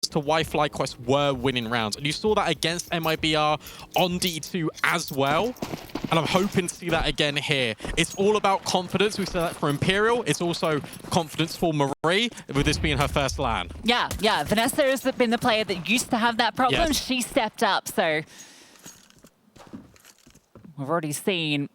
to why FlyQuest were winning rounds. And you saw that against MIBR on D2 as well. And I'm hoping to see that again here. It's all about confidence. We said that for Imperial. It's also confidence for Marie, with this being her first LAN. Yeah. Vanessa has been the player that used to have that problem. Yes. She stepped up, so we've already seen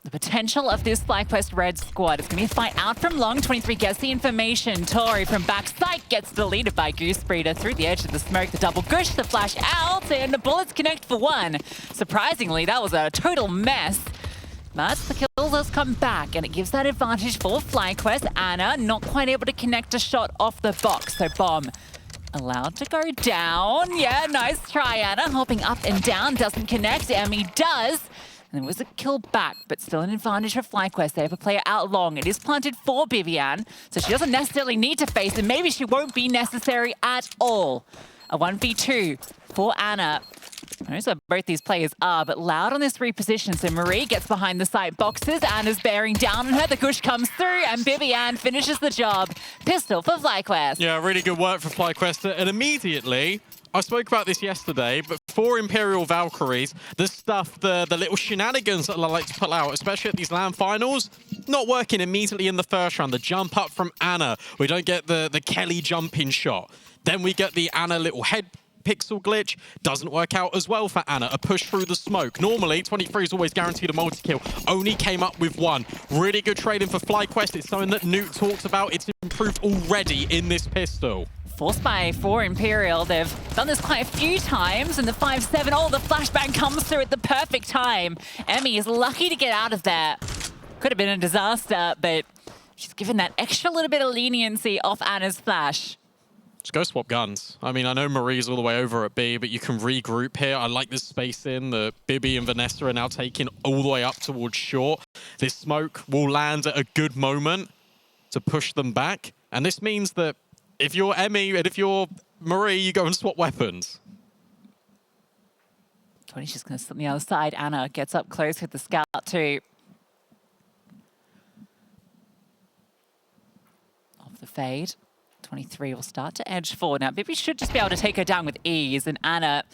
the potential of this FlyQuest Red squad. It's going to be a fight out from long. 23 gets the information. Tori from backside gets deleted by Goose Breeder through the edge of the smoke. The double gush, the flash out, and the bullets connect for one. Surprisingly, that was a total mess. But the kills has come back, and it gives that advantage for FlyQuest. Anna not quite able to connect a shot off the box, so bomb allowed to go down. Yeah, nice try, Anna. Hopping up and down, doesn't connect. Emmy does. And it was a kill back, but still an advantage for FlyQuest. They have a player out long. It is planted for Vivian, so she doesn't necessarily need to face him. Maybe she won't be necessary at all. A 1v2 for Anna. I know so both these players are, but loud on this reposition. So Marie gets behind the site boxes. Anna's bearing down on her. The gush comes through, and Vivian finishes the job. Pistol for FlyQuest. Yeah, really good work for FlyQuest. And immediately, I spoke about this yesterday, but for Imperial Valkyries, the stuff, the little shenanigans that I like to pull out, especially at these LAN finals, not working immediately in the first round. The jump up from Anna. We don't get the Kelly jumping shot. Then we get the Anna little head pixel glitch. Doesn't work out as well for Anna. A push through the smoke. Normally, 23 is always guaranteed a multi-kill. Only came up with one. Really good trading for FlyQuest. It's something that Newt talks about. It's improved already in this pistol. Force buy for Imperial. They've done this quite a few times, and the 5-7, oh, the flashbang comes through at the perfect time. Emmy is lucky to get out of there. Could have been a disaster, but she's given that extra little bit of leniency off Anna's flash. Just go swap guns. I mean, I know Marie's all the way over at B, but you can regroup here. I like this spacing. The Bibby and Vanessa are now taking all the way up towards short. This smoke will land at a good moment to push them back. And this means that if you're Emmy and if you're Marie, you go and swap weapons. 20's just going to sit on the other side. Anna gets up close with the scout too. Off the fade. 23 will start to edge forward. Now, Bibby should just be able to take her down with ease, and Anna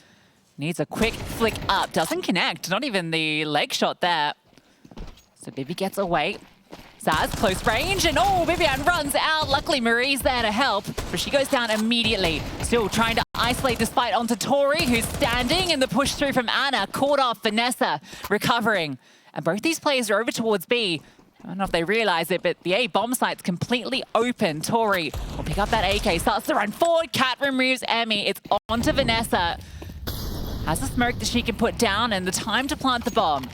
needs a quick flick up. Doesn't connect, not even the leg shot there. So Bibby gets away. Zaz, close range, and oh, Vivian runs out. Luckily, Marie's there to help, but she goes down immediately. Still trying to isolate this fight onto Tori, who's standing, and the push through from Anna. Caught off, Vanessa recovering. And both these players are over towards B. I don't know if they realize it, but the A bomb site's completely open. Tori will pick up that AK, starts to run forward. Cat removes Emmy. It's on to Vanessa. Has a smoke that she can put down and the time to plant the bomb.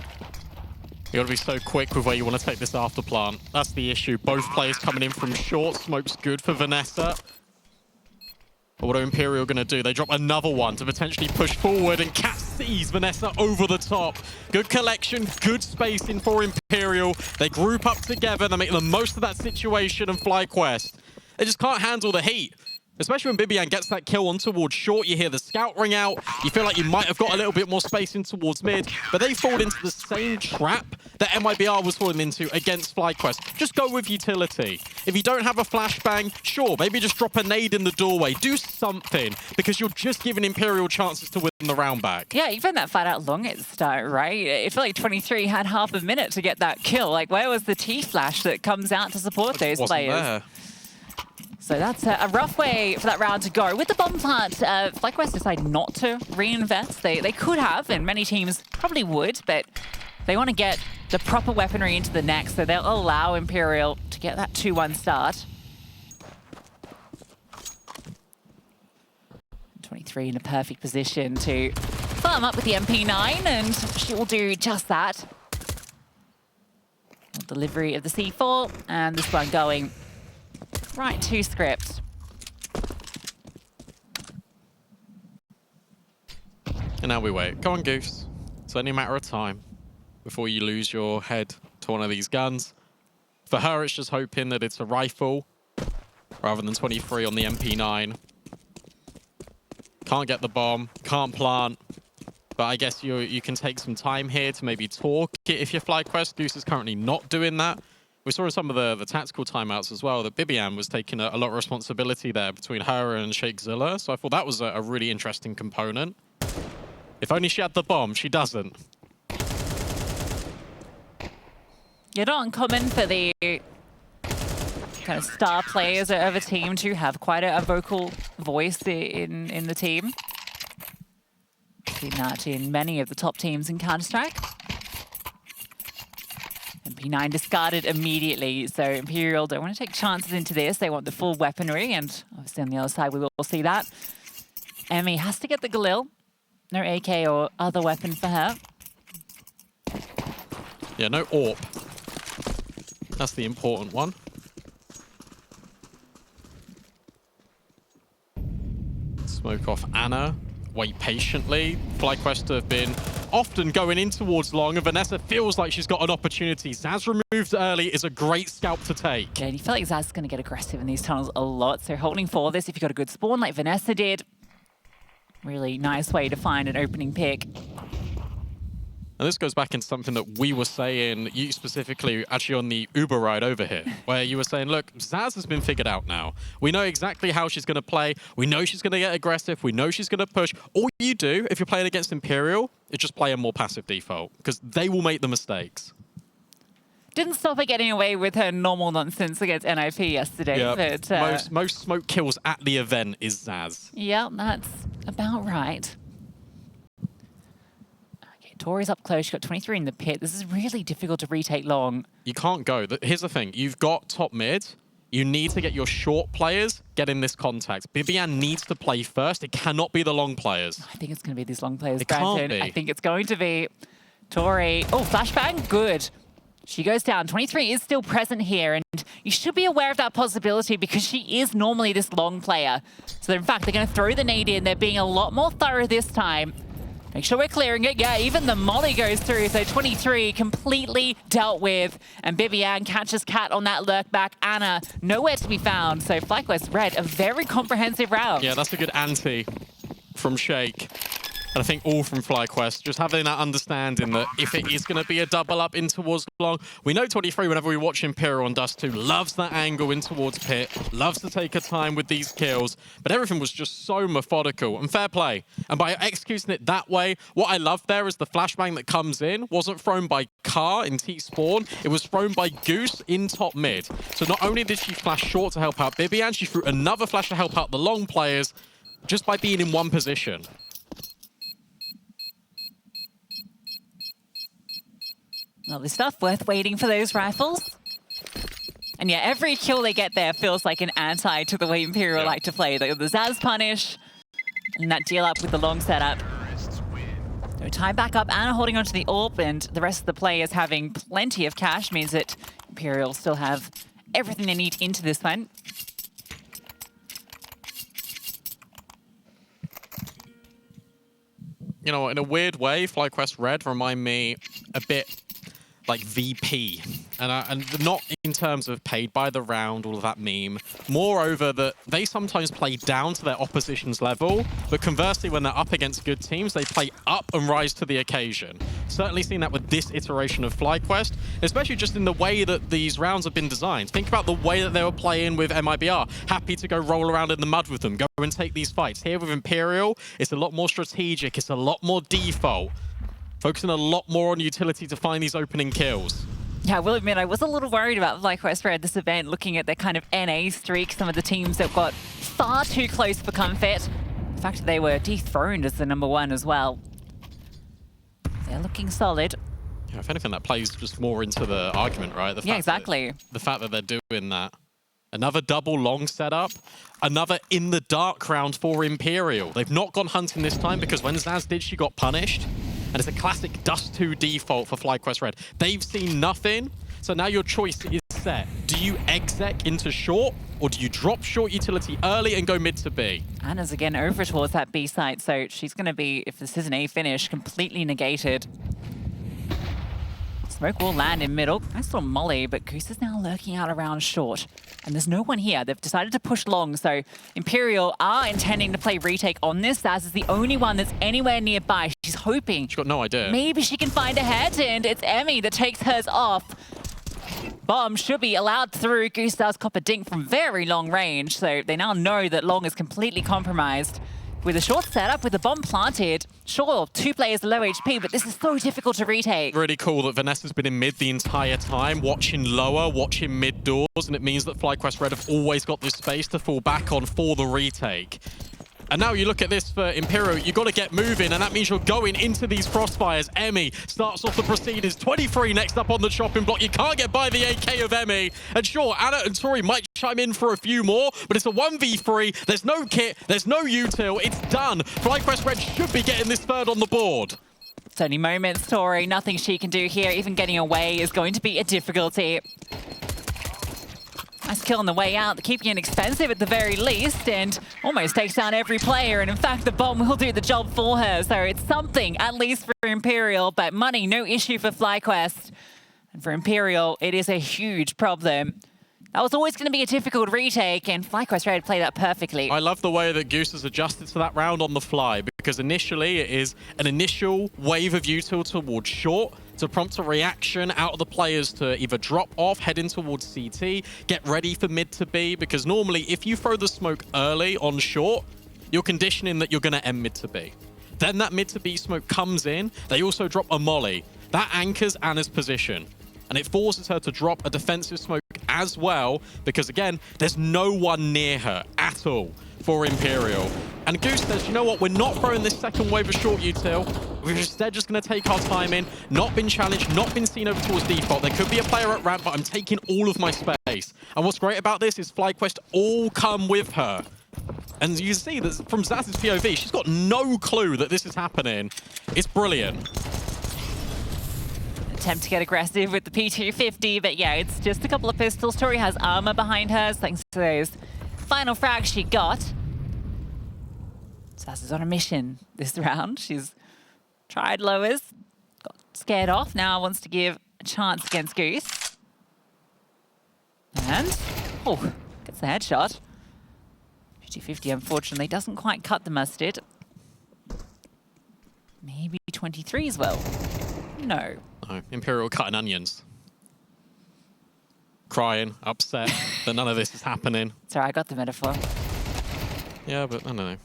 You gotta be so quick with where you want to take this after plant. That's the issue. Both players coming in from short. Smoke's good for Vanessa. But what are Imperial gonna do? They drop another one to potentially push forward, and Cat sees Vanessa over the top. Good collection, good spacing for Imperial. They group up together, they make the most of that situation, and FlyQuest, they just can't handle the heat. Especially when Bibian gets that kill on towards short, you hear the scout ring out, you feel like you might have got a little bit more space in towards mid, but they fall into the same trap that MIBR was falling into against FlyQuest. Just go with utility. If you don't have a flashbang, sure, maybe just drop a nade in the doorway. Do something, because you're just giving Imperial chances to win the round back. Yeah, even that fight out long at the start, right? I feel like 23 had half a minute to get that kill. Like, where was the T-flash that comes out to support those players? There. So that's a rough way for that round to go. With the bomb plant, FlyQuest decided not to reinvest. They could have, and many teams probably would, but they want to get the proper weaponry into the next, so they'll allow Imperial to get that 2-1 start. 23 in a perfect position to farm up with the MP9, and she will do just that. Delivery of the C4, and this one going right to script. And now we wait. Go on, Goose. It's only a matter of time before you lose your head to one of these guns. For her, it's just hoping that it's a rifle rather than 23 on the MP9. Can't get the bomb, can't plant. But I guess you can take some time here to maybe talk it if you're FlyQuest. Goose is currently not doing that we saw in some of the tactical timeouts as well that Bibian was taking a lot of responsibility there between her and Sheikh Zilla. So I thought that was a really interesting component. If only she had the bomb, she doesn't. You're not uncommon for the kind of star players of a team to have quite a vocal voice in the team. Seen that in many of the top teams in Counter-Strike. And P9 discarded immediately, so Imperial don't want to take chances into this. They want the full weaponry, and obviously on the other side we will see that. Emmy has to get the Galil. No AK or other weapon for her. Yeah, no AWP. That's the important one. Smoke off Anna. Wait patiently. FlyQuest have been often going in towards long, and Vanessa feels like she's got an opportunity. Zaz removed early is a great scalp to take. Yeah, and you feel like Zaz is going to get aggressive in these tunnels a lot, so holding for this if you've got a good spawn like Vanessa did. Really nice way to find an opening pick. And this goes back into something that we were saying, you specifically, actually on the Uber ride over here, where you were saying, look, Zaz has been figured out now. We know exactly how she's going to play. We know she's going to get aggressive. We know she's going to push. All you do, if you're playing against Imperial, is just play a more passive default, because they will make the mistakes. Didn't stop her getting away with her normal nonsense against NIP yesterday. Yeah, but, most smoke kills at the event is Zaz. Yeah, that's about right. Tori's up close. She's got 23 in the pit. This is really difficult to retake long. You can't go. Here's the thing. You've got top mid. You need to get your short players getting this contact. Bibian needs to play first. It cannot be the long players. I think it's going to be these long players, It can't be. I think it's going to be Tori. Oh, flashbang. Good. She goes down. 23 is still present here, and you should be aware of that possibility because she is normally this long player. So, in fact, they're going to throw the nade in. They're being a lot more thorough this time. Make sure we're clearing it. Yeah, even the molly goes through. So 23 completely dealt with. And Bibian catches Cat on that lurk back. Anna nowhere to be found. So FlyQuest Red, a very comprehensive round. Yeah, that's a good anti from Sheikh. And I think all from FlyQuest, just having that understanding that if it is going to be a double up in towards long, we know 23, whenever we watch Imperial on Dust 2, loves that angle in towards pit, loves to take her time with these kills, but everything was just so methodical and fair play. And by executing it that way, what I love there is the flashbang that comes in wasn't thrown by Car in T-spawn, it was thrown by Goose in top mid. So not only did she flash short to help out Bibian, she threw another flash to help out the long players just by being in one position. Lovely stuff, worth waiting for those rifles. And yeah, every kill they get there feels like an anti to the way Imperial like to play. The Zaz punish, and that deal up with the long setup. So tie back up, Anna holding onto the AWP, and the rest of the players having plenty of cash means that Imperial still have everything they need into this one. You know, in a weird way, FlyQuest Red remind me a bit like VP, and not in terms of paid by the round, all of that meme. Moreover, that they sometimes play down to their opposition's level, but conversely, when they're up against good teams, they play up and rise to the occasion. Certainly seen that with this iteration of FlyQuest, especially just in the way that these rounds have been designed. Think about the way that they were playing with MIBR. Happy to go roll around in the mud with them, go and take these fights. Here with Imperial, it's a lot more strategic, it's a lot more default. Focusing a lot more on utility to find these opening kills. Yeah, I will admit, I was a little worried about FlyQuest Red this event, looking at their kind of NA streak, some of the teams that got far too close for comfort. The fact that they were dethroned as the #1 as well. They're looking solid. Yeah, if anything, that plays just more into the argument, right? Yeah, exactly. The fact that they're doing that. Another double long setup. Another in the dark round for Imperial. They've not gone hunting this time because when Zaz did, she got punished. And it's a classic Dust 2 default for FlyQuest Red. They've seen nothing, so now your choice is set. Do you exec into short, or do you drop short utility early and go mid to B? Anna's again over towards that B site, so she's going to be, if this is an A finish, completely negated. Smoke will land in middle. Nice little molly, but Goose is now lurking out around short. And there's no one here. They've decided to push long, so Imperial are intending to play retake on this. Zaz is the only one that's anywhere nearby. She's hoping. She's got no idea. Maybe she can find a head, and it's Emmy that takes hers off. Bomb should be allowed through. Goose does cop a dink from very long range, so they now know that long is completely compromised. With a short setup, with the bomb planted, sure, 2 players low HP, but this is so difficult to retake. Really cool that Vanessa's been in mid the entire time, watching lower, watching mid doors, and it means that FlyQuest Red have always got this space to fall back on for the retake. And now you look at this for Imperial, you got to get moving, and that means you're going into these crossfires. Emmy starts off the proceedings, 23 next up on the chopping block. You can't get by the AK of Emmy. And sure, Anna and Tori might chime in for a few more, but it's a 1v3. There's no kit, there's no util. It's done. FlyQuest Red should be getting this third on the board. It's only moments, Tori. Nothing she can do here. Even getting away is going to be a difficulty. Nice kill on the way out, keeping it expensive at the very least, and almost takes down every player. And in fact, the bomb will do the job for her. So it's something, at least for Imperial, but money, no issue for FlyQuest. And for Imperial, it is a huge problem. That was always going to be a difficult retake, and FlyQuest Red played that perfectly. I love the way that Goose has adjusted to that round on the fly, because initially it is an initial wave of util towards short to prompt a reaction out of the players to either drop off, head in towards CT, get ready for mid to B, because normally if you throw the smoke early on short, you're conditioning that you're going to end mid to B. Then that mid to B smoke comes in, they also drop a molly. That anchors Anna's position, and it forces her to drop a defensive smoke as well, because again, there's no one near her at all for Imperial. And Goose says, you know what, we're not throwing this second wave of short util. We're instead just going to take our time in, not been challenged, not been seen over towards default. There could be a player at ramp, but I'm taking all of my space. And what's great about this is FlyQuest all come with her. And you see that from Zaz's POV, she's got no clue that this is happening. It's brilliant. Attempt to get aggressive with the P250, but yeah, it's just a couple of pistols. Tori has armor behind her, thanks to those final frags she got. Zaz is on a mission this round. She's tried lowers, got scared off, now wants to give a chance against Goose. And, oh, gets the headshot. P250, unfortunately, doesn't quite cut the mustard. Maybe 23 as well. No. No, Imperial cutting onions. Crying, upset that none of this is happening. Sorry, I got the metaphor. Yeah, but I don't know.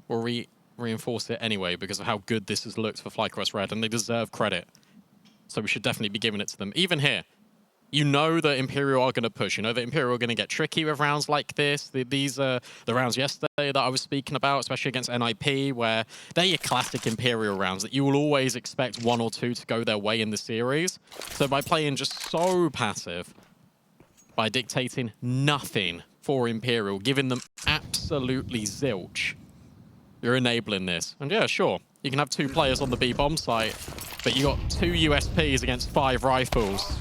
We'll reinforce it anyway because of how good this has looked for FlyQuest Red, and they deserve credit. So we should definitely be giving it to them. Even here, you know that Imperial are going to push. You know that Imperial are going to get tricky with rounds like this. These are the rounds yesterday that I was speaking about, especially against NIP, where they're your classic Imperial rounds that you will always expect 1 or 2 to go their way in the series. So by playing just so passive, by dictating nothing for Imperial, giving them absolutely zilch, you're enabling this. And yeah, sure, you can have 2 players on the B bomb site, but you got 2 USPs against 5 rifles.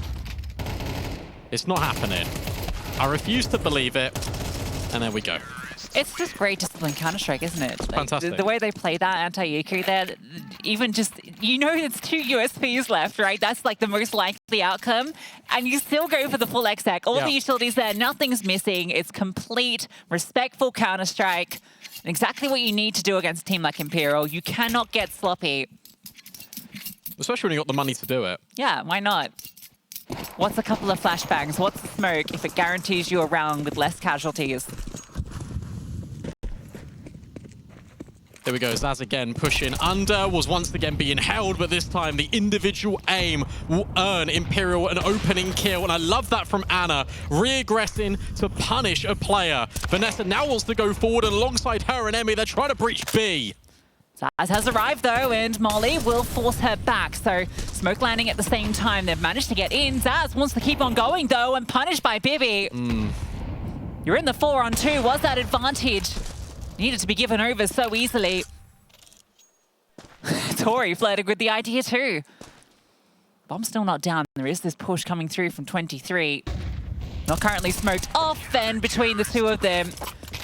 It's not happening. I refuse to believe it. And there we go. It's just great discipline Counter-Strike, isn't it? Like, fantastic. The way they play that anti-Eco there, even just, you know it's 2 USPs left, right? That's like the most likely outcome. And you still go for the full exec. All the utilities there, nothing's missing. It's complete, respectful Counter-Strike. Exactly what you need to do against a team like Imperial. You cannot get sloppy. Especially when you got the money to do it. Yeah, why not? What's a couple of flashbangs? What's the smoke if it guarantees you a round with less casualties? There we go, Zaz again pushing under, was once again being held, but this time the individual aim will earn Imperial an opening kill. And I love that from Anna, regressing to punish a player. Vanessa now wants to go forward, and alongside her and Emmy, they're trying to breach B. Zaz has arrived though, and Molly will force her back. So smoke landing at the same time. They've managed to get in. Zaz wants to keep on going though, and punished by Bibi. You're in the 4-on-2. Was that advantage needed to be given over so easily? Tori flirted with the idea too. Bomb's still not down. There is this push coming through from 23. Not currently smoked off, and between the 2 of them,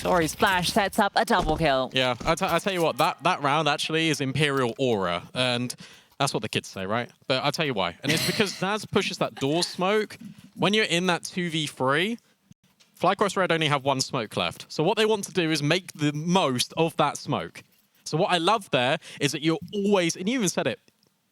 Tori's flash sets up a double kill. Yeah, I tell you what, that round actually is Imperial aura, and that's what the kids say, right? But I'll tell you why. And it's because Zaz pushes that door smoke. When you're in that 2v3, FlyQuest Red only have 1 smoke left. So what they want to do is make the most of that smoke. So what I love there is that you're always, and you even said it,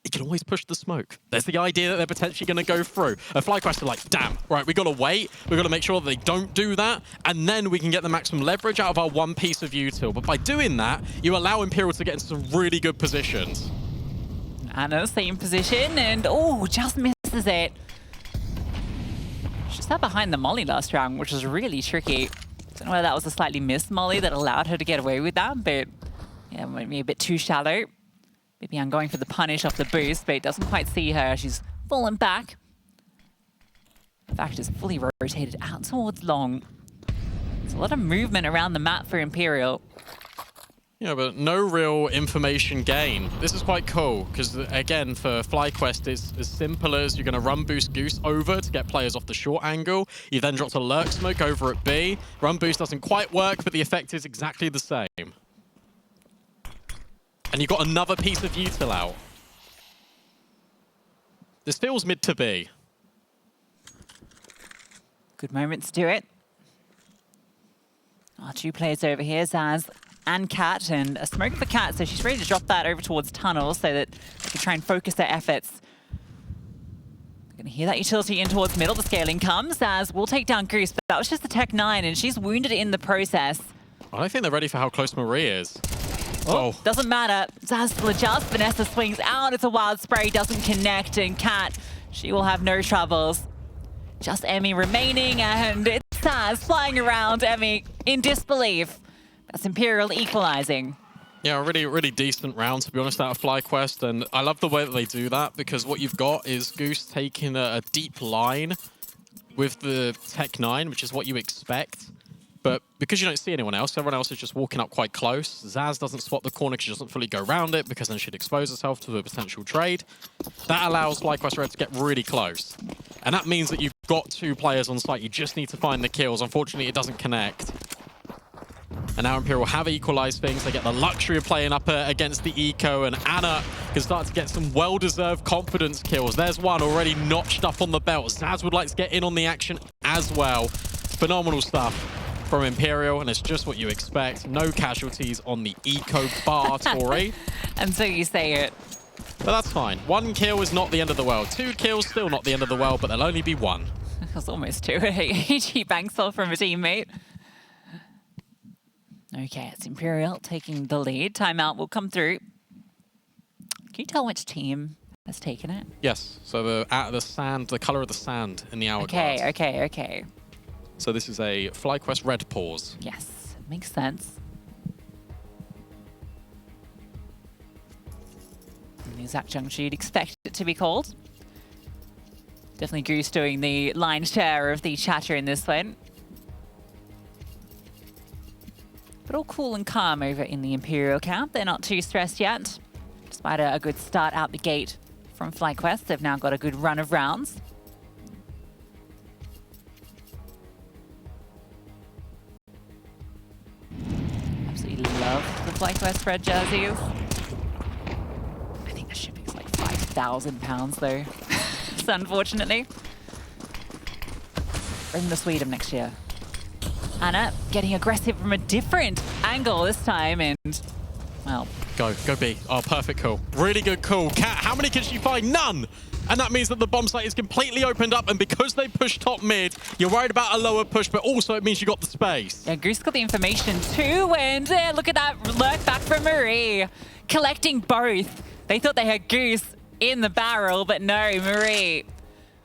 he can always push the smoke. There's the idea that they're potentially going to go through. FlyQuest are like, damn, right, we got to wait. We got to make sure that they don't do that, and then we can get the maximum leverage out of our one piece of util. But by doing that, you allow Imperial to get into some really good positions. Anna, same position, and oh, just misses it. She sat behind the molly last round, which was really tricky. Don't know whether that was a slightly missed molly that allowed her to get away with that, but yeah, might be a bit too shallow. Maybe I'm going for the punish off the boost, but it doesn't quite see her. She's fallen back. In fact, it's fully rotated out towards long. There's a lot of movement around the map for Imperial. Yeah, but no real information gain. This is quite cool, because again, for FlyQuest, it's as simple as you're going to run boost Goose over to get players off the short angle. You then dropped a lurk smoke over at B. Run boost doesn't quite work, but the effect is exactly the same. And you got another piece of util out. This feels mid to B. Good moment to do it. Our two players over here, Zaz and Cat, and a smoke for Cat, so she's ready to drop that over towards tunnel so that they can try and focus their efforts. They're going to hear that utility in towards middle. The scaling comes. Zaz will take down Goose, but that was just the Tech 9, and she's wounded in the process. I don't think they're ready for how close Marie is. Oh, doesn't matter. Zaz will adjust. Vanessa swings out. It's a wild spray. Doesn't connect. And Cat, she will have no troubles. Just Emmy remaining. And it's Zaz flying around. Emmy in disbelief. That's Imperial equalizing. Yeah, a really, really decent round, to be honest, out of FlyQuest. And I love the way that they do that, because what you've got is Goose taking a deep line with the Tech 9, which is what you expect. But because you don't see anyone else, everyone else is just walking up quite close. Zaz doesn't spot the corner because she doesn't fully go around it, because then she'd expose herself to a potential trade. That allows FlyQuest Red to get really close. And that means that you've got two players on site. You just need to find the kills. Unfortunately, it doesn't connect. And now Imperial have equalized things. They get the luxury of playing up against the eco, and Anna can start to get some well-deserved confidence kills. There's one already notched up on the belt. Zaz would like to get in on the action as well. Phenomenal stuff from Imperial, and it's just what you expect. No casualties on the eco bar, Tori. Until you say it. But that's fine. One kill is not the end of the world. Two kills, still not the end of the world, but there'll only be one. That was almost two. HG Banksall from a teammate. Okay, it's Imperial taking the lead. Timeout will come through. Can you tell which team has taken it? Yes. So the sand, the color of the sand in the hourglass. Okay. So this is a FlyQuest red pause. Yes, makes sense. And the exact juncture you'd expect it to be called. Definitely Goose doing the lion's share of the chatter in this one. But all cool and calm over in the Imperial camp. They're not too stressed yet. Despite a good start out the gate from FlyQuest, they've now got a good run of rounds. Absolutely love the FlyQuest red jerseys. I think the shipping's like £5,000 though. So unfortunately. Bring the Sweden next year. Anna getting aggressive from a different angle this time, and well. Go B. Oh, perfect call. Really good call. Cat, how many can she find? None! And that means that the bomb site is completely opened up, and because they push top mid, you're worried about a lower push, but also it means you got the space. Yeah, Goose got the information too, and look at that lurk back from Marie. Collecting both. They thought they had Goose in the barrel, but no, Marie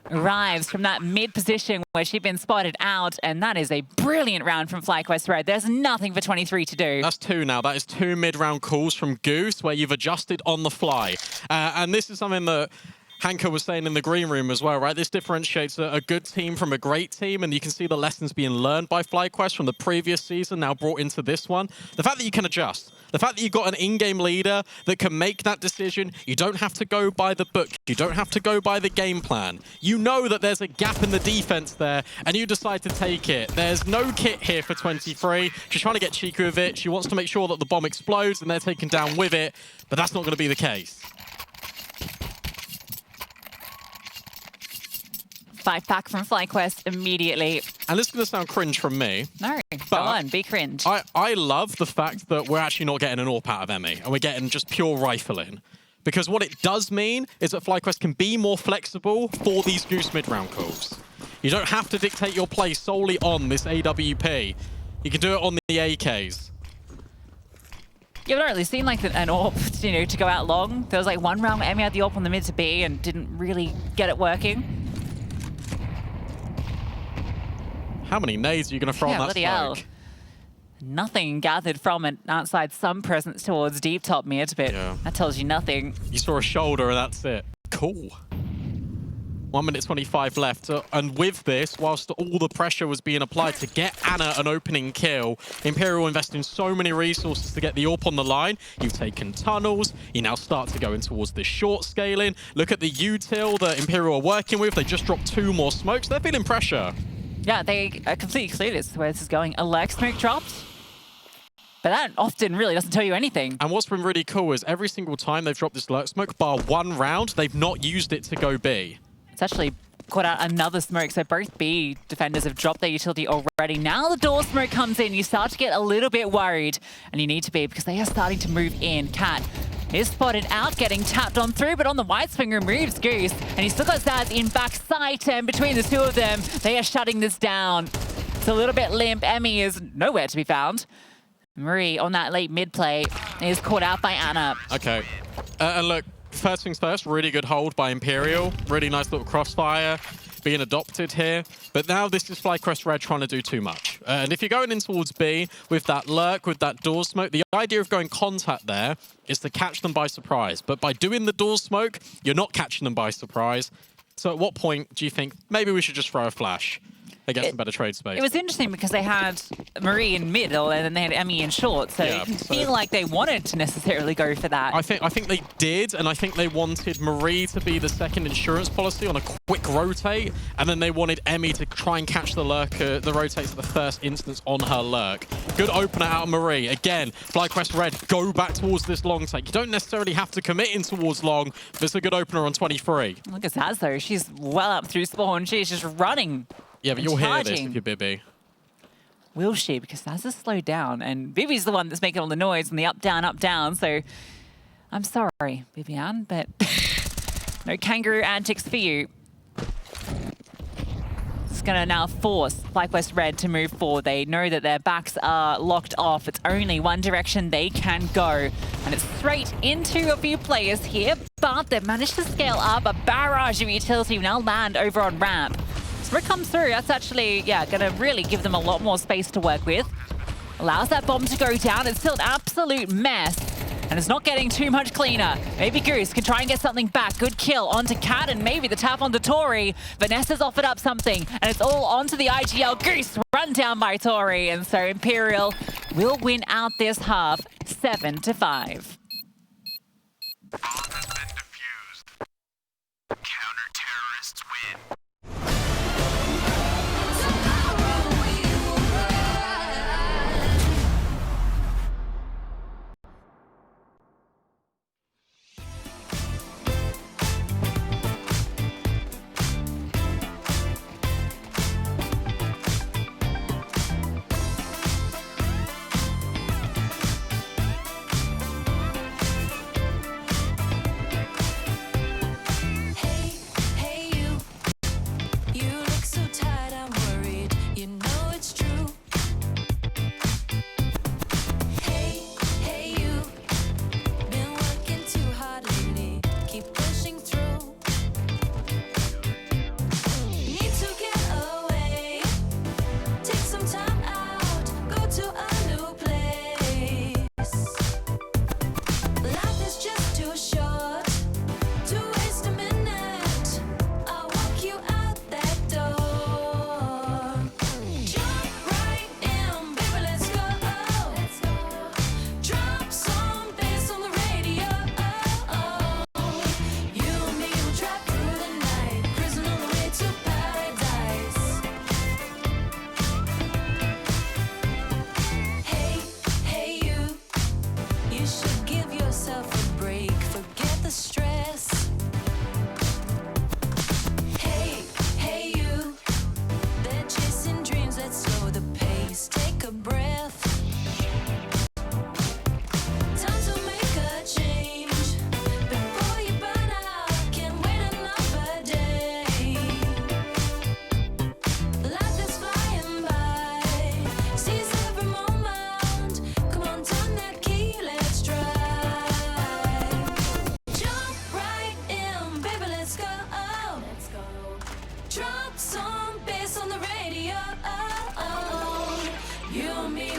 arrives from that mid position where she'd been spotted out, and that is a brilliant round from FlyQuest Red. There's nothing for 23 to do. That's two now. That is two mid-round calls from Goose where you've adjusted on the fly. And this is something that Hanka was saying in the green room as well, right? This differentiates a good team from a great team, and you can see the lessons being learned by FlyQuest from the previous season now brought into this one. The fact that you can adjust, the fact that you've got an in-game leader that can make that decision, you don't have to go by the book, you don't have to go by the game plan. You know that there's a gap in the defense there, and you decide to take it. There's no kit here for 23. She's trying to get cheeky with it. She wants to make sure that the bomb explodes and they're taken down with it, but that's not going to be the case. 5-pack from FlyQuest immediately. And this is going to sound cringe from me. No, go on, be cringe. I love the fact that we're actually not getting an AWP out of Emmy, and we're getting just pure rifling. Because what it does mean is that FlyQuest can be more flexible for these Goose mid-round calls. You don't have to dictate your play solely on this AWP. You can do it on the AKs. Yeah, we don't really seem like an AWP, you know, to go out long. There was like one round where Emmy had the AWP on the mid to B and didn't really get it working. How many nades are you going to throw on that bloody hell. smoke? Nothing gathered from it outside some presence towards deep top mid, but that tells you nothing. You saw a shoulder and that's it. Cool. 1 minute 25 left. And with this, whilst all the pressure was being applied to get Anna an opening kill, Imperial investing so many resources to get the AWP on the line. You've taken tunnels. You now start to go in towards this short scaling. Look at the util that Imperial are working with. They just dropped 2 more smokes. They're feeling pressure. Yeah, they are completely clear as to where this is going. A leg smoke dropped. But that often really doesn't tell you anything. And what's been really cool is every single time they've dropped this lurk smoke, bar 1 round, they've not used it to go B. It's actually caught out another smoke, so both B defenders have dropped their utility already. Now the door smoke comes in, you start to get a little bit worried, and you need to be because they are starting to move in. Cat is spotted out, getting tapped on through, but on the white swing removes Goose, and he still got Zaz in back sight, and between the two of them, they are shutting this down. It's a little bit limp. Emmy is nowhere to be found. Marie on that late mid play is caught out by Anna. Okay, and look, first things first, really good hold by Imperial. Really nice little crossfire being adopted here. But now this is FlyQuest Red trying to do too much. And if you're going in towards B with that lurk, with that door smoke, the idea of going contact there is to catch them by surprise. But by doing the door smoke, you're not catching them by surprise. So at what point do you think maybe we should just throw a flash? They get some better trade space. It was interesting because they had Marie in middle and then they had Emmy in short, so it didn't feel like they wanted to necessarily go for that. I think they did, and I think they wanted Marie to be the second insurance policy on a quick rotate, and then they wanted Emmy to try and catch the lurker, the rotates at the first instance on her lurk. Good opener out of Marie. Again, FlyQuest Red, go back towards this long take. You don't necessarily have to commit in towards long, but it's a good opener on 23. Look at Zaz though, she's well up through spawn, she's just running. Yeah, but you'll hear this if you're Bibi. Will she? Because Zaz has slowed down, and Bibi's the one that's making all the noise and the up, down, so I'm sorry, Bibian, but no kangaroo antics for you. It's going to now force FlyQuest Red to move forward. They know that their backs are locked off. It's only one direction they can go, and it's straight into a few players here, but they've managed to scale up. A barrage of utility will now land over on ramp. Smoke comes through, that's actually, going to really give them a lot more space to work with. Allows that bomb to go down. It's still an absolute mess, and it's not getting too much cleaner. Maybe Goose can try and get something back. Good kill onto Cat, and maybe the tap onto Tori. Vanessa's offered up something, and it's all onto the IGL. Goose run down by Tori, and so Imperial will win out this half, 7-5. Bomb has been defused. Counter-terrorists win.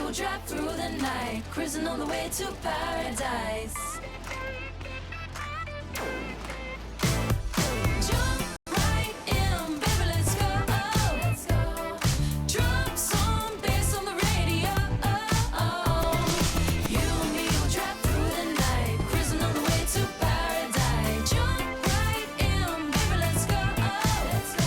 will drive through the night, cruising on the way to paradise. Jump right in, baby, let's go. Let's go. Drop some bass on the radio. You and me will drive through the night, cruising on the way to paradise. Jump right in, baby, let's go. Let's go.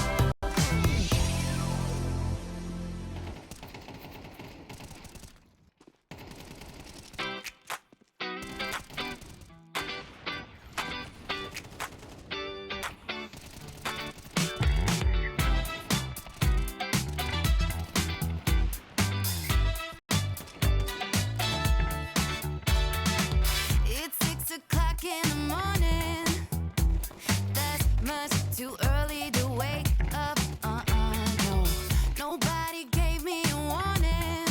It's 6 o'clock in the morning. That's much too early to wake up. No, nobody gave me a warning.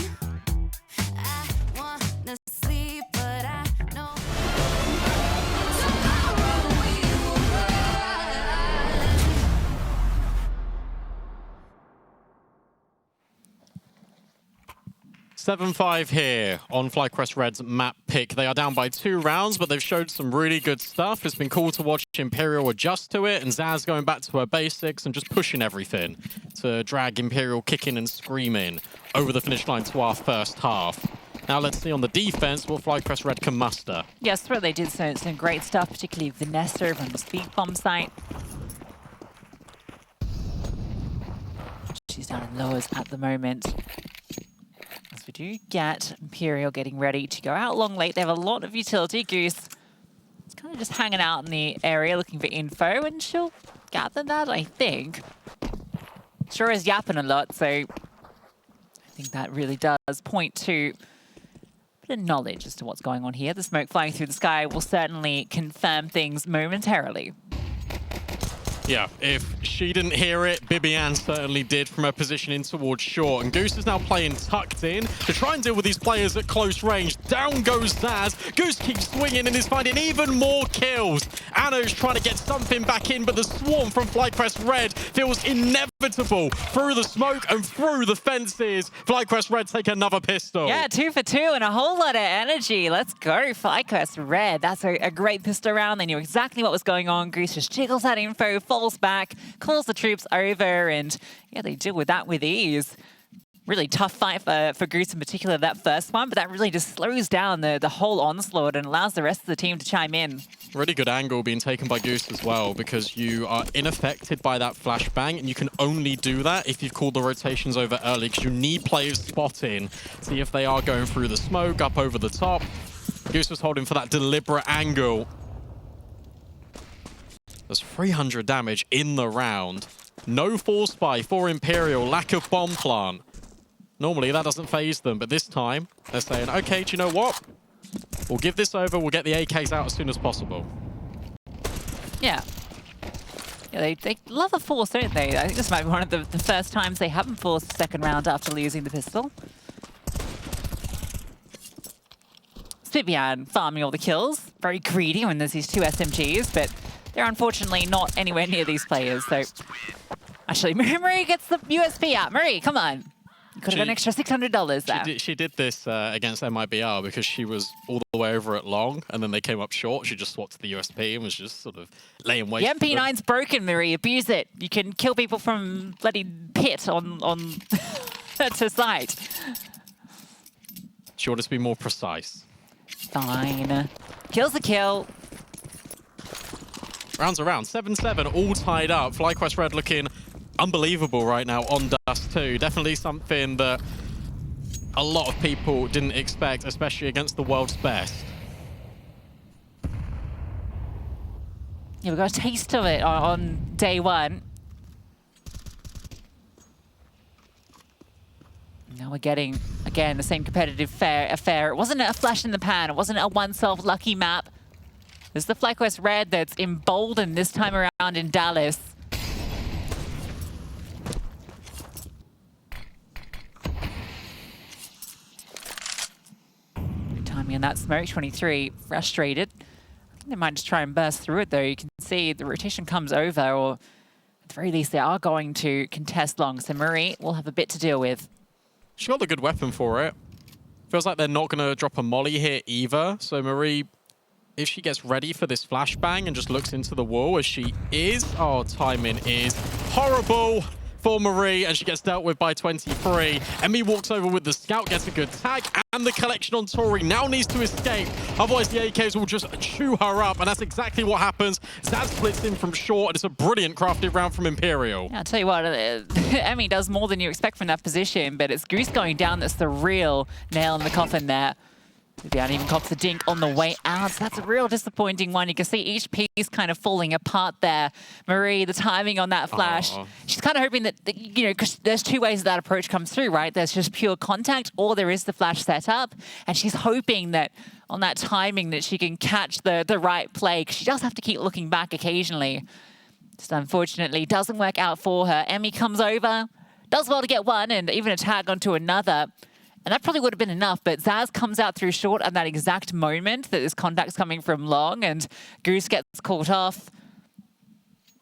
I wanna sleep, but I know tomorrow we will rise. 7-5 here on FlyQuest Red's map pick. They are down by 2 rounds, but they've showed some really good stuff. It's been cool to watch Imperial adjust to it, and Zaz going back to her basics and just pushing everything to drag Imperial kicking and screaming over the finish line to our first half. Now let's see on the defense what FlyQuest Red can muster. Yes, where they did some great stuff, particularly Vanessa from the speed bomb site. She's down in lowers at the moment. As we do get Imperial getting ready to go out long late. They have a lot of utility. Goose is kind of just hanging out in the area looking for info, and she'll gather that, I think. Sure is yapping a lot, so I think that really does point to a bit of knowledge as to what's going on here. The smoke flying through the sky will certainly confirm things momentarily. Yeah, if she didn't hear it, Bibian certainly did from her position in towards short. And Goose is now playing tucked in to try and deal with these players at close range. Down goes Zaz. Goose keeps swinging and is finding even more kills. Anno's trying to get something back in, but the swarm from FlyQuest Red feels inevitable through the smoke and through the fences. FlyQuest Red take another pistol. Yeah, 2 for 2 and a whole lot of energy. Let's go, FlyQuest Red. That's a great pistol round. They knew exactly what was going on. Goose just jiggles that info, falls back, calls the troops over, and yeah, they deal with that with ease. Really tough fight for Goose in particular, that first one, but that really just slows down the whole onslaught and allows the rest of the team to chime in. Really good angle being taken by Goose as well, because you are unaffected by that flashbang, and you can only do that if you've called the rotations over early, because you need players spotting, see if they are going through the smoke, up over the top. Goose was holding for that deliberate angle. There's 300 damage in the round. No force spy for Imperial, lack of bomb plant. Normally that doesn't phase them, but this time they're saying, okay, do you know what? We'll give this over, we'll get the AKs out as soon as possible. Yeah. Yeah, they love a force, don't they? I think this might be one of the first times they haven't forced the second round after losing the pistol. Vivian farming all the kills. Very greedy when there's these 2 SMGs, but they're unfortunately not anywhere near these players. So actually, Marie gets the USP out. Marie, come on. You could have an extra $600 there. She did this against MIBR because she was all the way over at long, and then they came up short. She just swapped to the USP and was just sort of laying wait. The MP9's broken, Marie. Abuse it. You can kill people from bloody pit on to site. She wanted to be more precise. Fine. Kill's a kill. Rounds around, 7-7, all tied up. FlyQuest Red looking unbelievable right now on Dust 2. Definitely something that a lot of people didn't expect, especially against the world's best. Yeah, we got a taste of it on day one. Now we're getting, again, the same competitive affair. It wasn't a flash in the pan. It wasn't a one-self lucky map. This is the FlyQuest Red that's emboldened this time around in Dallas. Good timing on that smoke, 23, frustrated. I think they might just try and burst through it though. You can see the rotation comes over, or at the very least they are going to contest long. So Marie will have a bit to deal with. She got the good weapon for it. Feels like they're not going to drop a molly here either. So Marie, if she gets ready for this flashbang and just looks into the wall as she is, oh, timing is horrible for Marie, and she gets dealt with by 23. Emmy walks over with the scout, gets a good tag, and the collection on Tori now needs to escape. Otherwise, the AKs will just chew her up, and that's exactly what happens. Zaz splits in from short, and it's a brilliant crafted round from Imperial. Yeah, I'll tell you what, Emmy does more than you expect from that position, but it's Goose going down that's the real nail in the coffin there. Down even cops the dink on the way out. So that's a real disappointing one. You can see each piece kind of falling apart there. Marie, the timing on that flash. She's kind of hoping that, you know, because there's two ways that approach comes through, right? There's just pure contact, or there is the flash setup. And she's hoping that on that timing that she can catch the right play, because she does have to keep looking back occasionally. Just unfortunately doesn't work out for her. Emmy comes over, does well to get one, and even a tag onto another. And that probably would have been enough, but Zaz comes out through short at that exact moment that this contact's coming from long, and Goose gets caught off.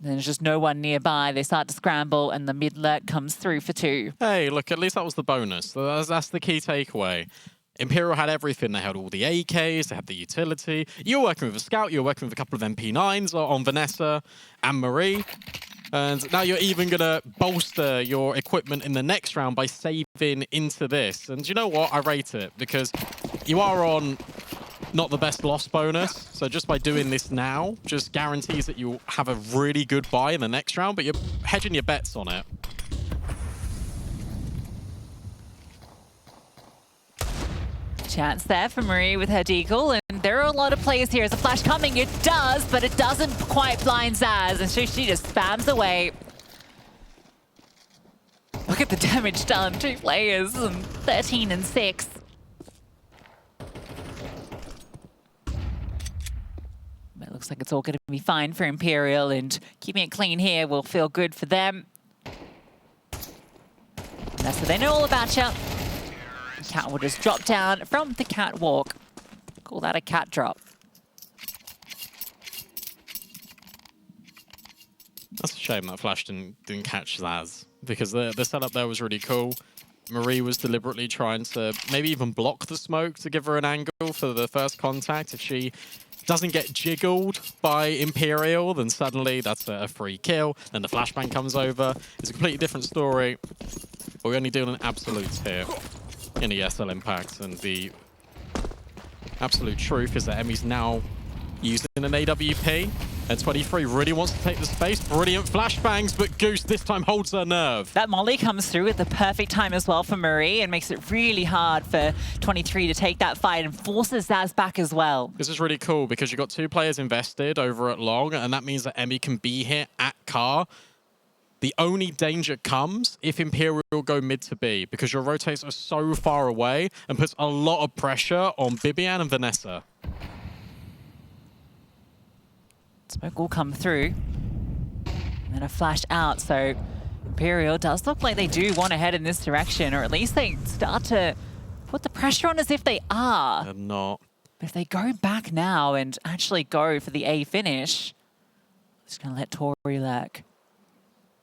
Then there's just no one nearby. They start to scramble, and the mid lurk comes through for 2. Hey, look, at least that was the bonus. That's the key takeaway. Imperial had everything. They had all the AKs, they had the utility. You were working with a scout, you were working with a couple of MP9s on Vanessa and Marie. And now you're even going to bolster your equipment in the next round by saving into this. And you know what? I rate it because you are on not the best loss bonus. So just by doing this now, just guarantees that you'll have a really good buy in the next round, but you're hedging your bets on it. Chance there for Marie with her deagle, and there are a lot of players here. As a flash coming, it does, but it doesn't quite blind Zaz, and so she just spams away. Look at the damage done. 2 players, and 13 and 6. It looks like it's all going to be fine for Imperial, and keeping it clean here will feel good for them. That's what they know all about you. Cat will just drop down from the catwalk. Call that a cat drop. That's a shame that Flash didn't catch Zaz, because the setup there was really cool. Marie was deliberately trying to maybe even block the smoke to give her an angle for the first contact. If she doesn't get jiggled by Imperial, then suddenly that's a free kill. Then the flashbang comes over. It's a completely different story. But we're only doing an absolutes here in ESL Impact, and the absolute truth is that Emmy's now using an AWP, and 23 really wants to take the space. Brilliant flashbangs, but Goose this time holds her nerve. That molly comes through at the perfect time as well for Marie, and makes it really hard for 23 to take that fight, and forces Zaz back as well. This is really cool because you've got 2 players invested over at long, and that means that Emmy can be here at car. The only danger comes if Imperial go mid to B, because your rotates are so far away and puts a lot of pressure on Bibian and Vanessa. Smoke will come through. And then a flash out, so Imperial does look like they do want to head in this direction, or at least they start to put the pressure on as if they are. They're not. But if they go back now and actually go for the A finish, just going to let Tori lurk.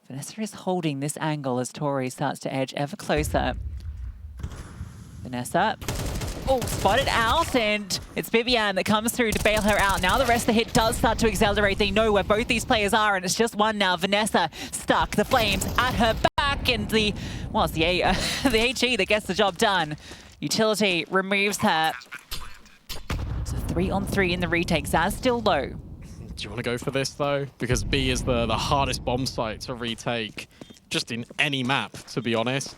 Vanessa is holding this angle as Tori starts to edge ever closer. Vanessa, oh, spotted out, and it's Bibian that comes through to bail her out. Now the rest of the hit does start to accelerate. They know where both these players are, and it's just one now. Vanessa stuck, the flames at her back, and the HE that gets the job done. Utility removes her. So 3-on-3 in the retake. Zaz still low. Do you want to go for this, though? Because B is the hardest bomb site to retake, just in any map, to be honest.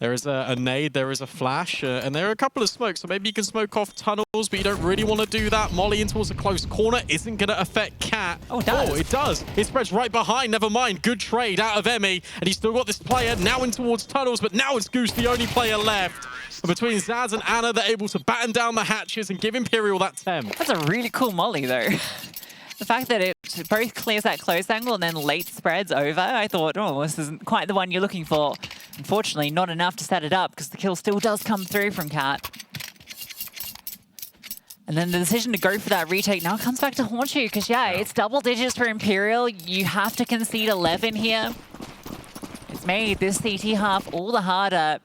There is a nade, there is a flash, and there are a couple of smokes, so maybe you can smoke off tunnels, but you don't really want to do that. Molly in towards a close corner isn't going to affect Cat. Oh, it does. Oh, it does. It spreads right behind, never mind. Good trade out of Emmy, and he's still got this player now in towards tunnels, but now it's Goose, the only player left. And between Zaz and Anna, they're able to batten down the hatches and give Imperial that 10. That's a really cool molly, though. The fact that it both clears that close angle and then late spreads over, I thought, oh, this isn't quite the one you're looking for. Unfortunately, not enough to set it up, because the kill still does come through from Cat. And then the decision to go for that retake now comes back to haunt you, because, yeah, it's double digits for Imperial. You have to concede 11 here. It's made this CT half all the harder.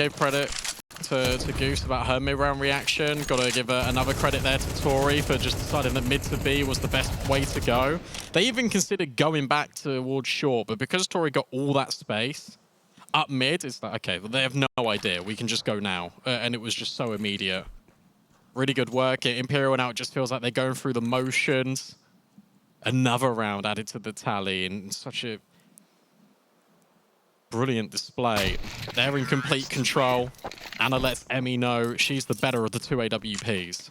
gave credit to Goose about her mid-round reaction. Got to give another credit there to Tori for just deciding that mid to B was the best way to go. They even considered going back towards short, but because Tori got all that space up mid, it's like, okay, well, they have no idea. We can just go now. And it was just so immediate. Really good work. Imperial now, it just feels like they're going through the motions. Another round added to the tally in such a brilliant display. They're in complete control. Anna lets Emmy know she's the better of the two AWPs.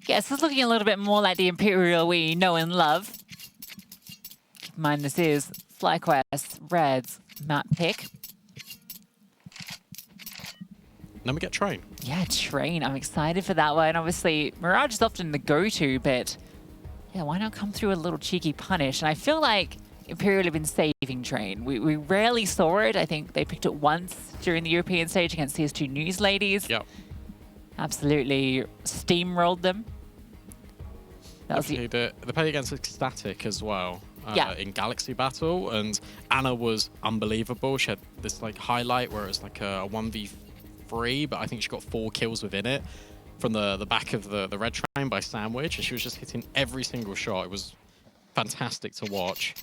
Yes, it's looking a little bit more like the Imperial we know and love. Keep in mind, this is FlyQuest Red's map pick. Then we get Train. Yeah, Train. I'm excited for that one. Obviously, Mirage is often the go-to, but yeah, why not come through a little cheeky punish? And I feel like Imperial have been saving Train. We rarely saw it. I think they picked it once during the European stage against CS2 News Ladies. Yep. Absolutely steamrolled them. That was They played against Ecstatic as well in Galaxy Battle, and Anna was unbelievable. She had this like highlight where it was like a 1v3, but I think she got 4 kills within it from the back of the red train by Sandwich, and she was just hitting every single shot. It was fantastic to watch.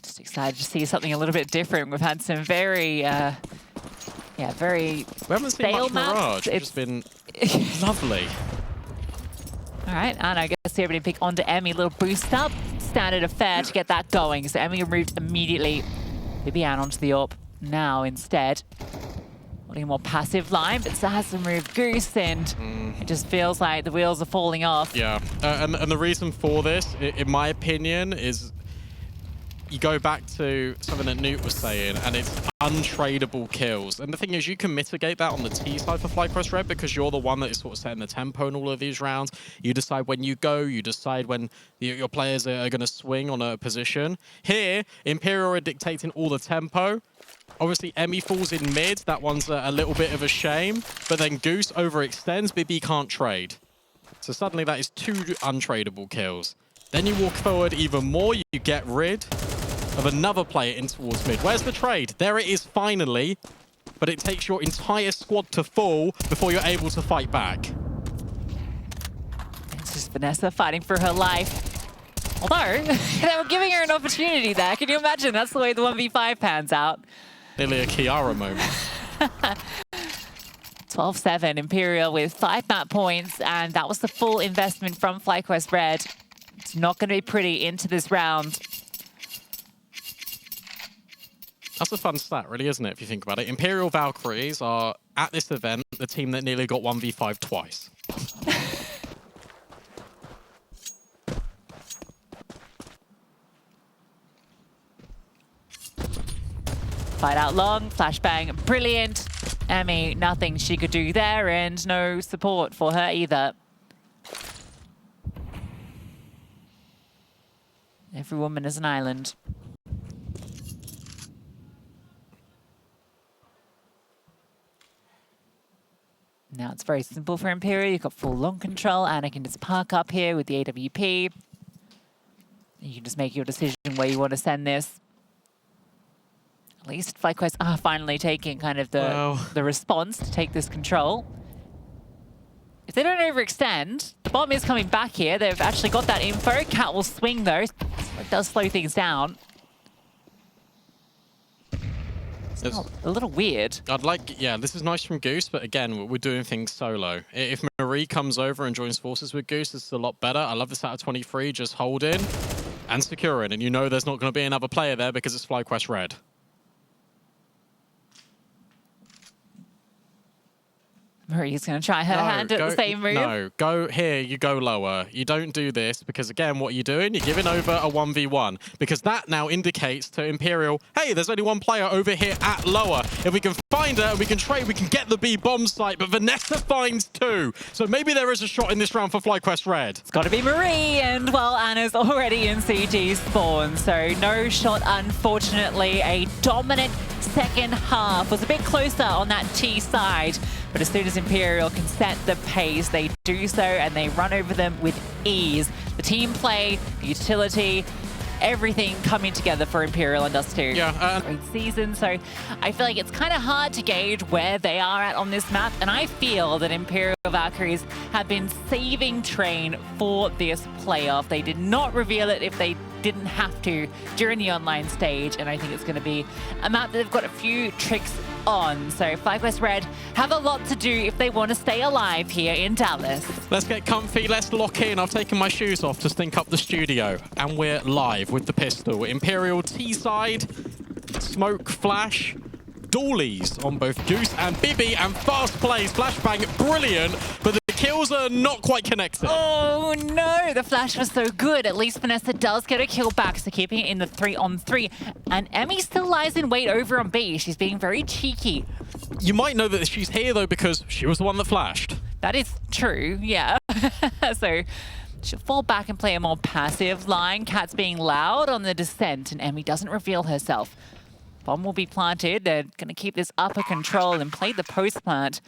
Just excited to see something a little bit different. We've had some very, very We haven't seen stale much Mirage. maps. It's been lovely. All right, and I guess the opening pick onto Emmy. Little boost up. Standard affair to get that going. So Emmy removed immediately. Bibian onto the AWP now instead. Wanting a more passive line, but Zaz removed Goose, and it just feels like the wheels are falling off. Yeah, and the reason for this, in my opinion, is you go back to something that Newt was saying, and it's untradeable kills. And the thing is, you can mitigate that on the T side for FlyQuest Red because you're the one that is sort of setting the tempo in all of these rounds. You decide when you go, you decide when your players are going to swing on a position. Here, Imperial are dictating all the tempo. Obviously, Emmy falls in mid. That one's a little bit of a shame. But then Goose overextends. Bibi can't trade. So suddenly that is 2 untradeable kills. Then you walk forward even more. You get rid of another player in towards mid. Where's the trade? There it is finally. But it takes your entire squad to fall before you're able to fight back. It's just Vanessa fighting for her life. Although, they were giving her an opportunity there. Can you imagine? That's the way the 1v5 pans out. Nearly a Kiara moment. 12-7, Imperial with 5 map points, and that was the full investment from FlyQuest Red. It's not going to be pretty into this round. That's a fun stat, really, isn't it, if you think about it? Imperial Valkyries are, at this event, the team that nearly got 1v5 twice. Fight out long, flashbang, brilliant. Emmy, nothing she could do there, and no support for her either. Every woman is an island. Now it's very simple for Imperial. You've got full long control. Anna can just park up here with the AWP. You can just make your decision where you want to send this. At least FlyQuest are finally taking kind of the response to take this control. If they don't overextend, the bomb is coming back here. They've actually got that info. Cat will swing though. It does slow things down. It's a little weird. This is nice from Goose, but again, we're doing things solo. If Marie comes over and joins forces with Goose, this is a lot better. I love this out of 23, just holding and securing, and you know there's not going to be another player there because it's FlyQuest Red. Marie's going to try her hand at the same move. No, go here, you go lower. You don't do this because, again, what are you doing? You're giving over a 1v1 because that now indicates to Imperial, hey, there's only one player over here at lower. If we can find her and we can trade, we can get the B bomb site, but Vanessa finds 2. So maybe there is a shot in this round for FlyQuest Red. It's got to be Marie, and well, Anna's already in CG spawn, so no shot, unfortunately. A dominant second half. Was a bit closer on that T side, but as soon as Imperial can set the pace, they do so, and they run over them with ease. The team play, the utility, everything coming together for Imperial and us too. Yeah, Great season, so I feel like it's kind of hard to gauge where they are at on this map, and I feel that Imperial Valkyries have been saving Train for this playoff. They did not reveal it if they didn't have to during the online stage, and I think it's going to be a map that they've got a few tricks on. So FlyQuest Red have a lot to do if they want to stay alive here in Dallas. let's get comfy, let's lock in. I've taken my shoes off to stink up the studio, and we're live with the pistol. Imperial T-side, smoke, flash, doolies on both Goose and Bibi, and fast plays, flashbang, brilliant, but the kills are not quite connected. Oh no, the flash was so good. At least Vanessa does get a kill back, so keeping it in the 3-on-3. And Emmy still lies in wait over on B. She's being very cheeky. You might know that she's here though because she was the one that flashed. That is true, yeah. So she'll fall back and play a more passive line. Cat's being loud on the descent, and Emmy doesn't reveal herself. Bomb will be planted. They're going to keep this upper control and play the post plant.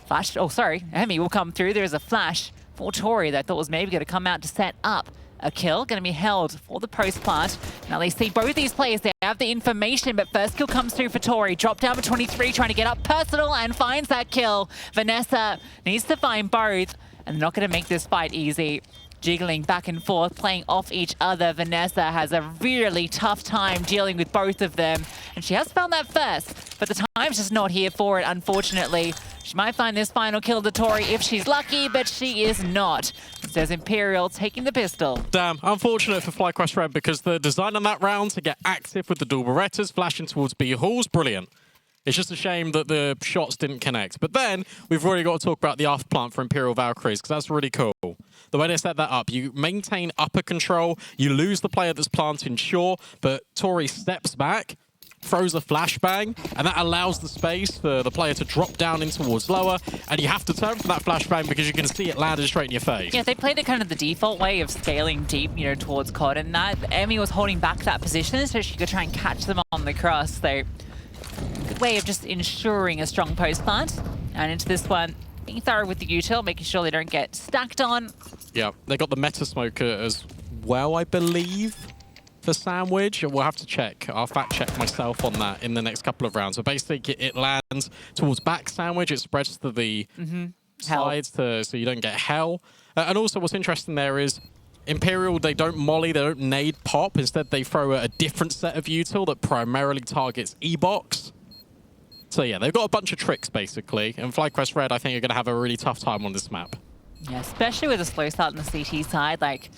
Flash, oh sorry, Emmy will come through. There's a flash for Tori that I thought was maybe going to come out to set up a kill. Going to be held for the post plant. Now they see both these players. They have the information, but first kill comes through for Tori. Drop down for 23, trying to get up personal and finds that kill. Vanessa needs to find both, and they're not going to make this fight easy. Jiggling back and forth, playing off each other. Vanessa has a really tough time dealing with both of them, and she has found that first, but the time's just not here for it, unfortunately. She might find this final kill to Tori if she's lucky, but she is not. It says Imperial taking the pistol. Damn, unfortunate for FlyQuest Red because the design on that round to get active with the dual Berettas flashing towards B halls, brilliant. It's just a shame that the shots didn't connect. But then we've already got to talk about the after plant for Imperial Valkyries because that's really cool. The way they set that up, you maintain upper control, you lose the player that's planting sure, but Tori steps back, throws a flashbang, and that allows the space for the player to drop down in towards lower, and you have to turn for that flashbang because you can see it landed straight in your face. Yeah, they played it kind of the default way of scaling deep, you know, towards COD, and that Emmy was holding back that position so she could try and catch them on the cross. So good way of just ensuring a strong post plant. And into this one, being thorough with the util, making sure they don't get stacked on. Yeah, they got the meta smoker as well, I believe, for Sandwich. We'll have to check. I'll fact check myself on that in the next couple of rounds. But basically, it lands towards back Sandwich. It spreads to the sides so you don't get hell. And also, what's interesting there is Imperial, they don't molly, they don't nade pop. Instead, they throw a different set of util that primarily targets E-Box. So yeah, they've got a bunch of tricks, basically. And FlyQuest Red, I think, are going to have a really tough time on this map. Yeah, especially with a slow start on the CT side. Like,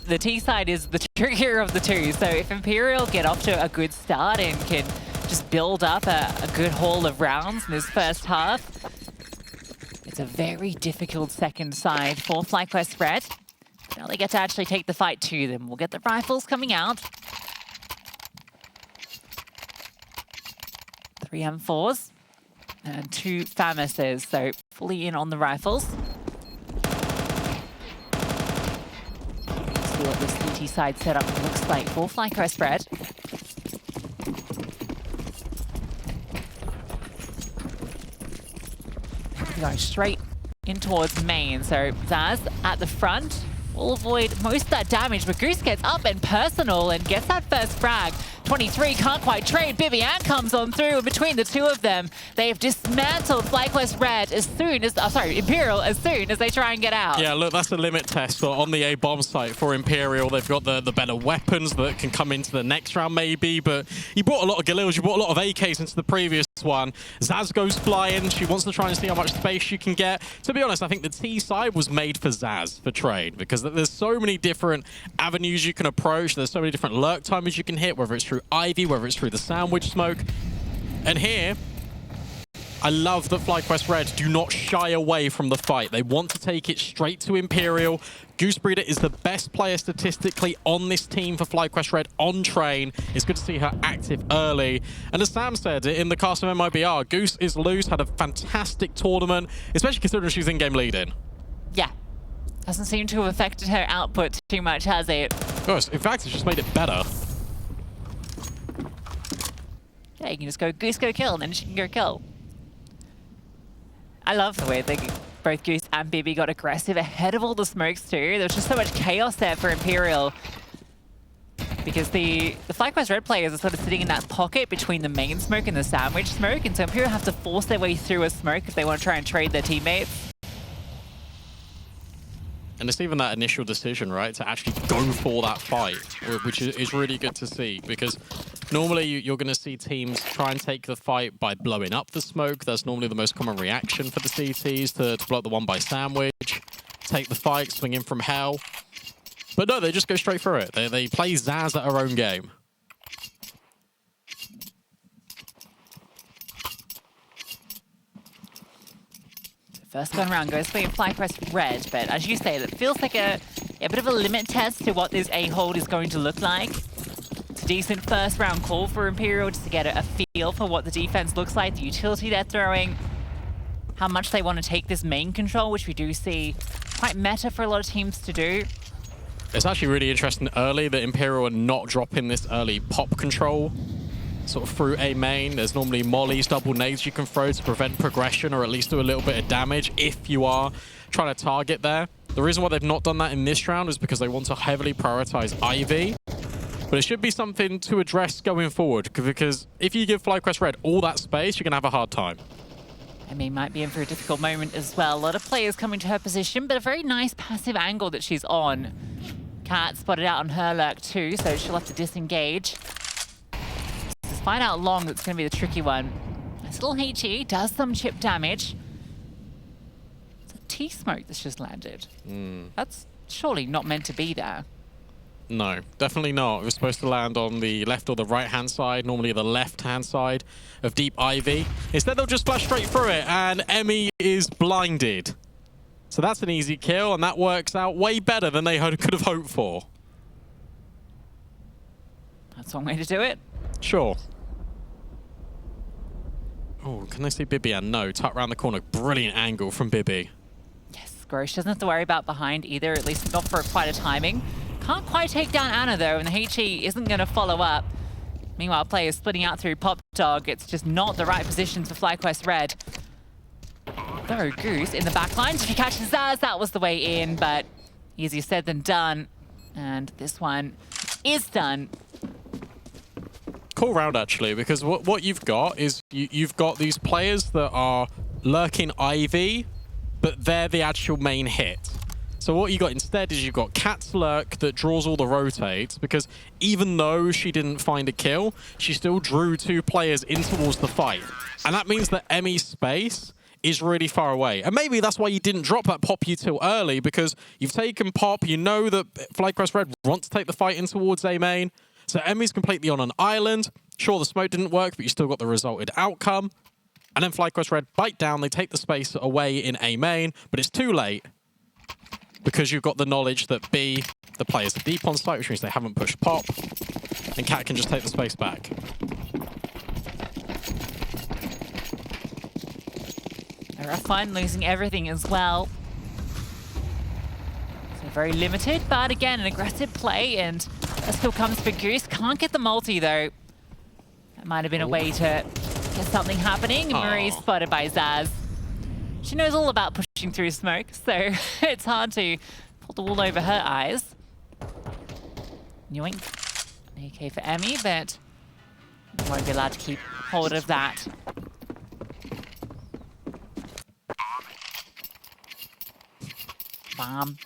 the T side is the trickier of the two. So if Imperial get off to a good start and can just build up a good haul of rounds in this first half, it's a very difficult second side for FlyQuest Red. Now they get to actually take the fight to them. We'll get the rifles coming out. 3 M4s and 2 FAMASes, so fully in on the rifles. See what this CT side setup looks like for FlyQuest Red. Going straight in towards main, so Zaz at the front will avoid most of that damage, but Goose gets up and personal and gets that first frag. 23 can't quite trade. Bibian comes on through, and between the two of them, they have dismantled FlyQuest Red as soon as, Imperial as soon as they try and get out. Yeah, look, that's a limit test on the A-bomb site for Imperial. They've got the better weapons that can come into the next round maybe, but you brought a lot of Galils, you brought a lot of AKs into the previous one. Zaz goes flying. She wants to try and see how much space she can get. To be honest, I think the T side was made for Zaz for trade because there's so many different avenues you can approach. There's so many different lurk timers you can hit, whether it's through Ivy, whether it's through the Sandwich smoke. And here, I love that FlyQuest Red do not shy away from the fight. They want to take it straight to Imperial. Goosebreeder is the best player statistically on this team for FlyQuest Red on train. It's good to see her active early. And as Sam said in the cast of MIBR, Goose is loose, had a fantastic tournament, especially considering she's in-game leading. Yeah. Doesn't seem to have affected her output too much, has it? Oh, in fact, it's just made it better. Yeah, you can just go Goose, go kill, and then she can go kill. I love the way both Goose and Bibi got aggressive ahead of all the smokes too. There was just so much chaos there for Imperial. because the FlyQuest Red players are sort of sitting in that pocket between the main smoke and the sandwich smoke, and so Imperial have to force their way through a smoke if they want to try and trade their teammates. And it's even that initial decision, right, to actually go for that fight, which is really good to see, because normally you're going to see teams try and take the fight by blowing up the smoke. That's normally the most common reaction for the CTs, to blow up the one by sandwich, take the fight, swing in from hell. But no, they just go straight through it. They play Zaz at her own game. First gun round goes for FlyQuest Red, but as you say, it feels like a bit of a limit test to what this A-hold is going to look like. It's a decent first round call for Imperial just to get a feel for what the defense looks like, the utility they're throwing, how much they want to take this main control, which we do see quite meta for a lot of teams to do. It's actually really interesting early that Imperial are not dropping this early pop control sort of through A main. There's normally mollies, double nades you can throw to prevent progression or at least do a little bit of damage if you are trying to target there. The reason why they've not done that in this round is because they want to heavily prioritize Ivy. But it should be something to address going forward, because if you give FlyQuest Red all that space, you're going to have a hard time. I mean, might be in for a difficult moment as well. A lot of players coming to her position, but a very nice passive angle that she's on. Cat spotted out on her lurk too, so she'll have to disengage. Just find out long, that's going to be the tricky one. This little HE does some chip damage. It's a T-smoke that's just landed. That's surely not meant to be there. No, definitely not. It was supposed to land on the left or the right-hand side, normally the left-hand side of Deep Ivy. Instead, they'll just flash straight through it, and Emmy is blinded. So that's an easy kill, and that works out way better than they could have hoped for. That's one way to do it. Sure. Oh, can they see Bibian? No, tuck around the corner. Brilliant angle from Bibi. Yes, Grosh doesn't have to worry about behind either, at least not for quite a timing. Can't quite take down Anna though, and the HE isn't going to follow up. Meanwhile, players splitting out through Pop Dog. It's just not the right position for FlyQuest Red. Though Goose in the back lines. If he catches Zaz, that was the way in, but easier said than done. And this one is done. Cool round, actually, because what you've got is you've got these players that are lurking Ivy, but they're the actual main hit. So what you got instead is you've got Cat's lurk that draws all the rotates, because even though she didn't find a kill, she still drew two players in towards the fight. And that means that Emmy's space is really far away. And maybe that's why you didn't drop that pop util early, because you've taken pop, you know that FlyQuest Red wants to take the fight in towards A main. So Emmy's completely on an island. Sure, the smoke didn't work, but you still got the resulted outcome. And then FlyQuest Red bite down, they take the space away in A main, but it's too late, because you've got the knowledge that B, the players are deep on site, which means they haven't pushed pop, and Cat can just take the space back. They're fine losing everything as well. So very limited, but again, an aggressive play, and that still comes for Goose. Can't get the multi though. That might have been a way to get something happening. Marie's spotted by Zaz. She knows all about pushing through smoke, so it's hard to pull the wool over her eyes. Yoink. AK for Emmy, but won't be allowed to keep hold of that. Bomb.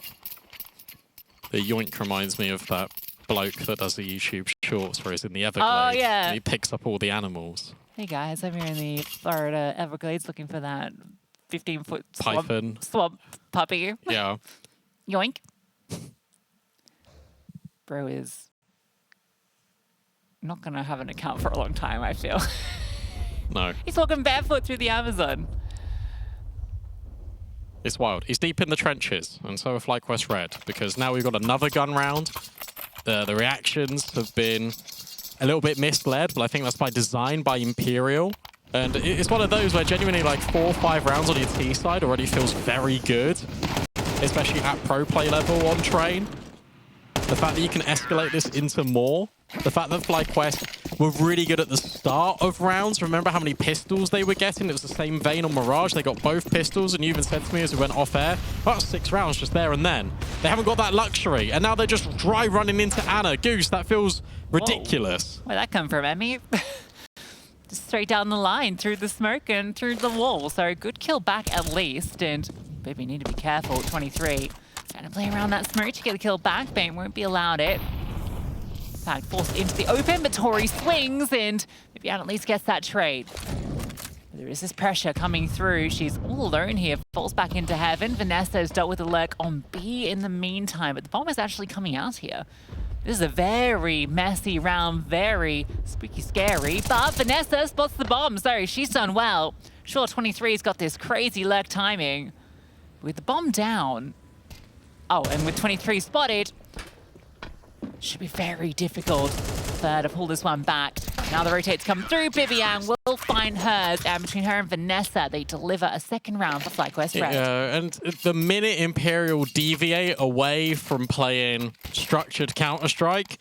The yoink reminds me of that bloke that does the YouTube shorts where he's in the Everglades. Oh, yeah. And he picks up all the animals. Hey guys, I'm here in the Florida Everglades looking for that 15-foot Python. swamp puppy. Yeah. Yoink. Bro is not going to have an account for a long time, I feel. No. He's walking barefoot through the Amazon. It's wild. He's deep in the trenches, and so are FlyQuest Red, because now we've got another gun round. The reactions have been a little bit misled, but I think that's by design by Imperial. And it's one of those where genuinely like 4 or 5 rounds on your T side already feels very good, especially at pro play level on train. The fact that you can escalate this into more, the fact that FlyQuest were really good at the start of rounds. Remember how many pistols they were getting? It was the same vein on Mirage. They got both pistols, and you even said to me as we went off air, about 6 rounds just there and then. They haven't got that luxury, and now they're just dry running into Ana. Goose, that feels ridiculous. Whoa. Where'd that come from, Emmy? Just straight down the line, through the smoke and through the wall. So good kill back at least, and maybe need to be careful. 23 trying to play around that smoke to get a kill back. Bane won't be allowed it. In fact, forced into the open, but Tori swings, and maybe at least gets that trade. There is this pressure coming through. She's all alone here, falls back into heaven. Vanessa has dealt with a lurk on B in the meantime, but the bomb is actually coming out here. This is a very messy round, very spooky, scary, but Vanessa spots the bomb, so she's done well. Sure, 23's got this crazy lurk timing. With the bomb down, oh, and with 23 spotted, should be very difficult for her to pull this one back. Now the rotates come through. Bibian will find hers, and between her and Vanessa, they deliver a second round for FlyQuest Red. Yeah, and the minute Imperial deviate away from playing structured Counter-Strike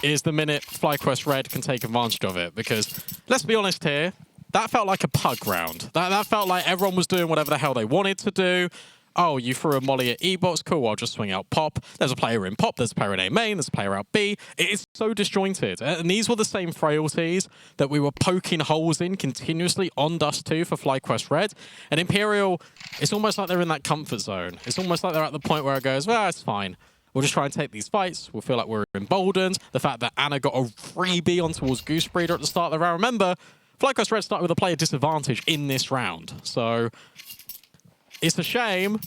is the minute FlyQuest Red can take advantage of it. Because, let's be honest here, that felt like a pug round. That felt like everyone was doing whatever the hell they wanted to do. Oh, you threw a molly at E-box, cool, I'll just swing out pop. There's a player in pop, there's a player in A main, there's a player out B. It is so disjointed. And these were the same frailties that we were poking holes in continuously on Dust 2 for FlyQuest Red. And Imperial, it's almost like they're in that comfort zone. It's almost like they're at the point where it goes, well, it's fine. We'll just try and take these fights. We'll feel like we're emboldened. The fact that Ana got a freebie on towards Goose Breeder at the start of the round. Remember, FlyQuest Red started with a player disadvantage in this round. So it's a shame,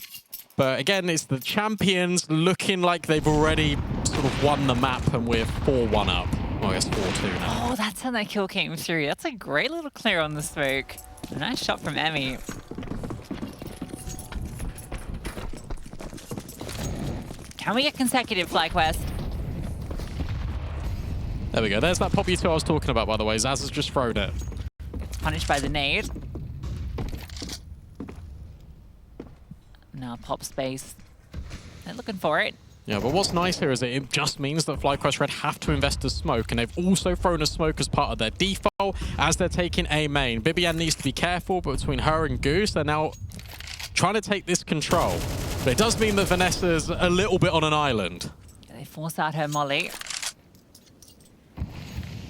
but again, it's the champions looking like they've already sort of won the map, and we're 4-1 up. Well, I guess 4-2 now. Oh, that's how that kill came through. That's a great little clear on the smoke. A nice shot from Emmy. Can we get consecutive, FlyQuest? There we go. There's that Pop U2 I was talking about, by the way. Zaz has just thrown it. Punished by the nade. Now pop space. They're looking for it. Yeah, but what's nice here is that it just means that FlyQuest Red have to invest a smoke, and they've also thrown a smoke as part of their default as they're taking A main. Bibian needs to be careful, but between her and Goose, they're now trying to take this control. But it does mean that Vanessa's a little bit on an island. Yeah, they force out her molly.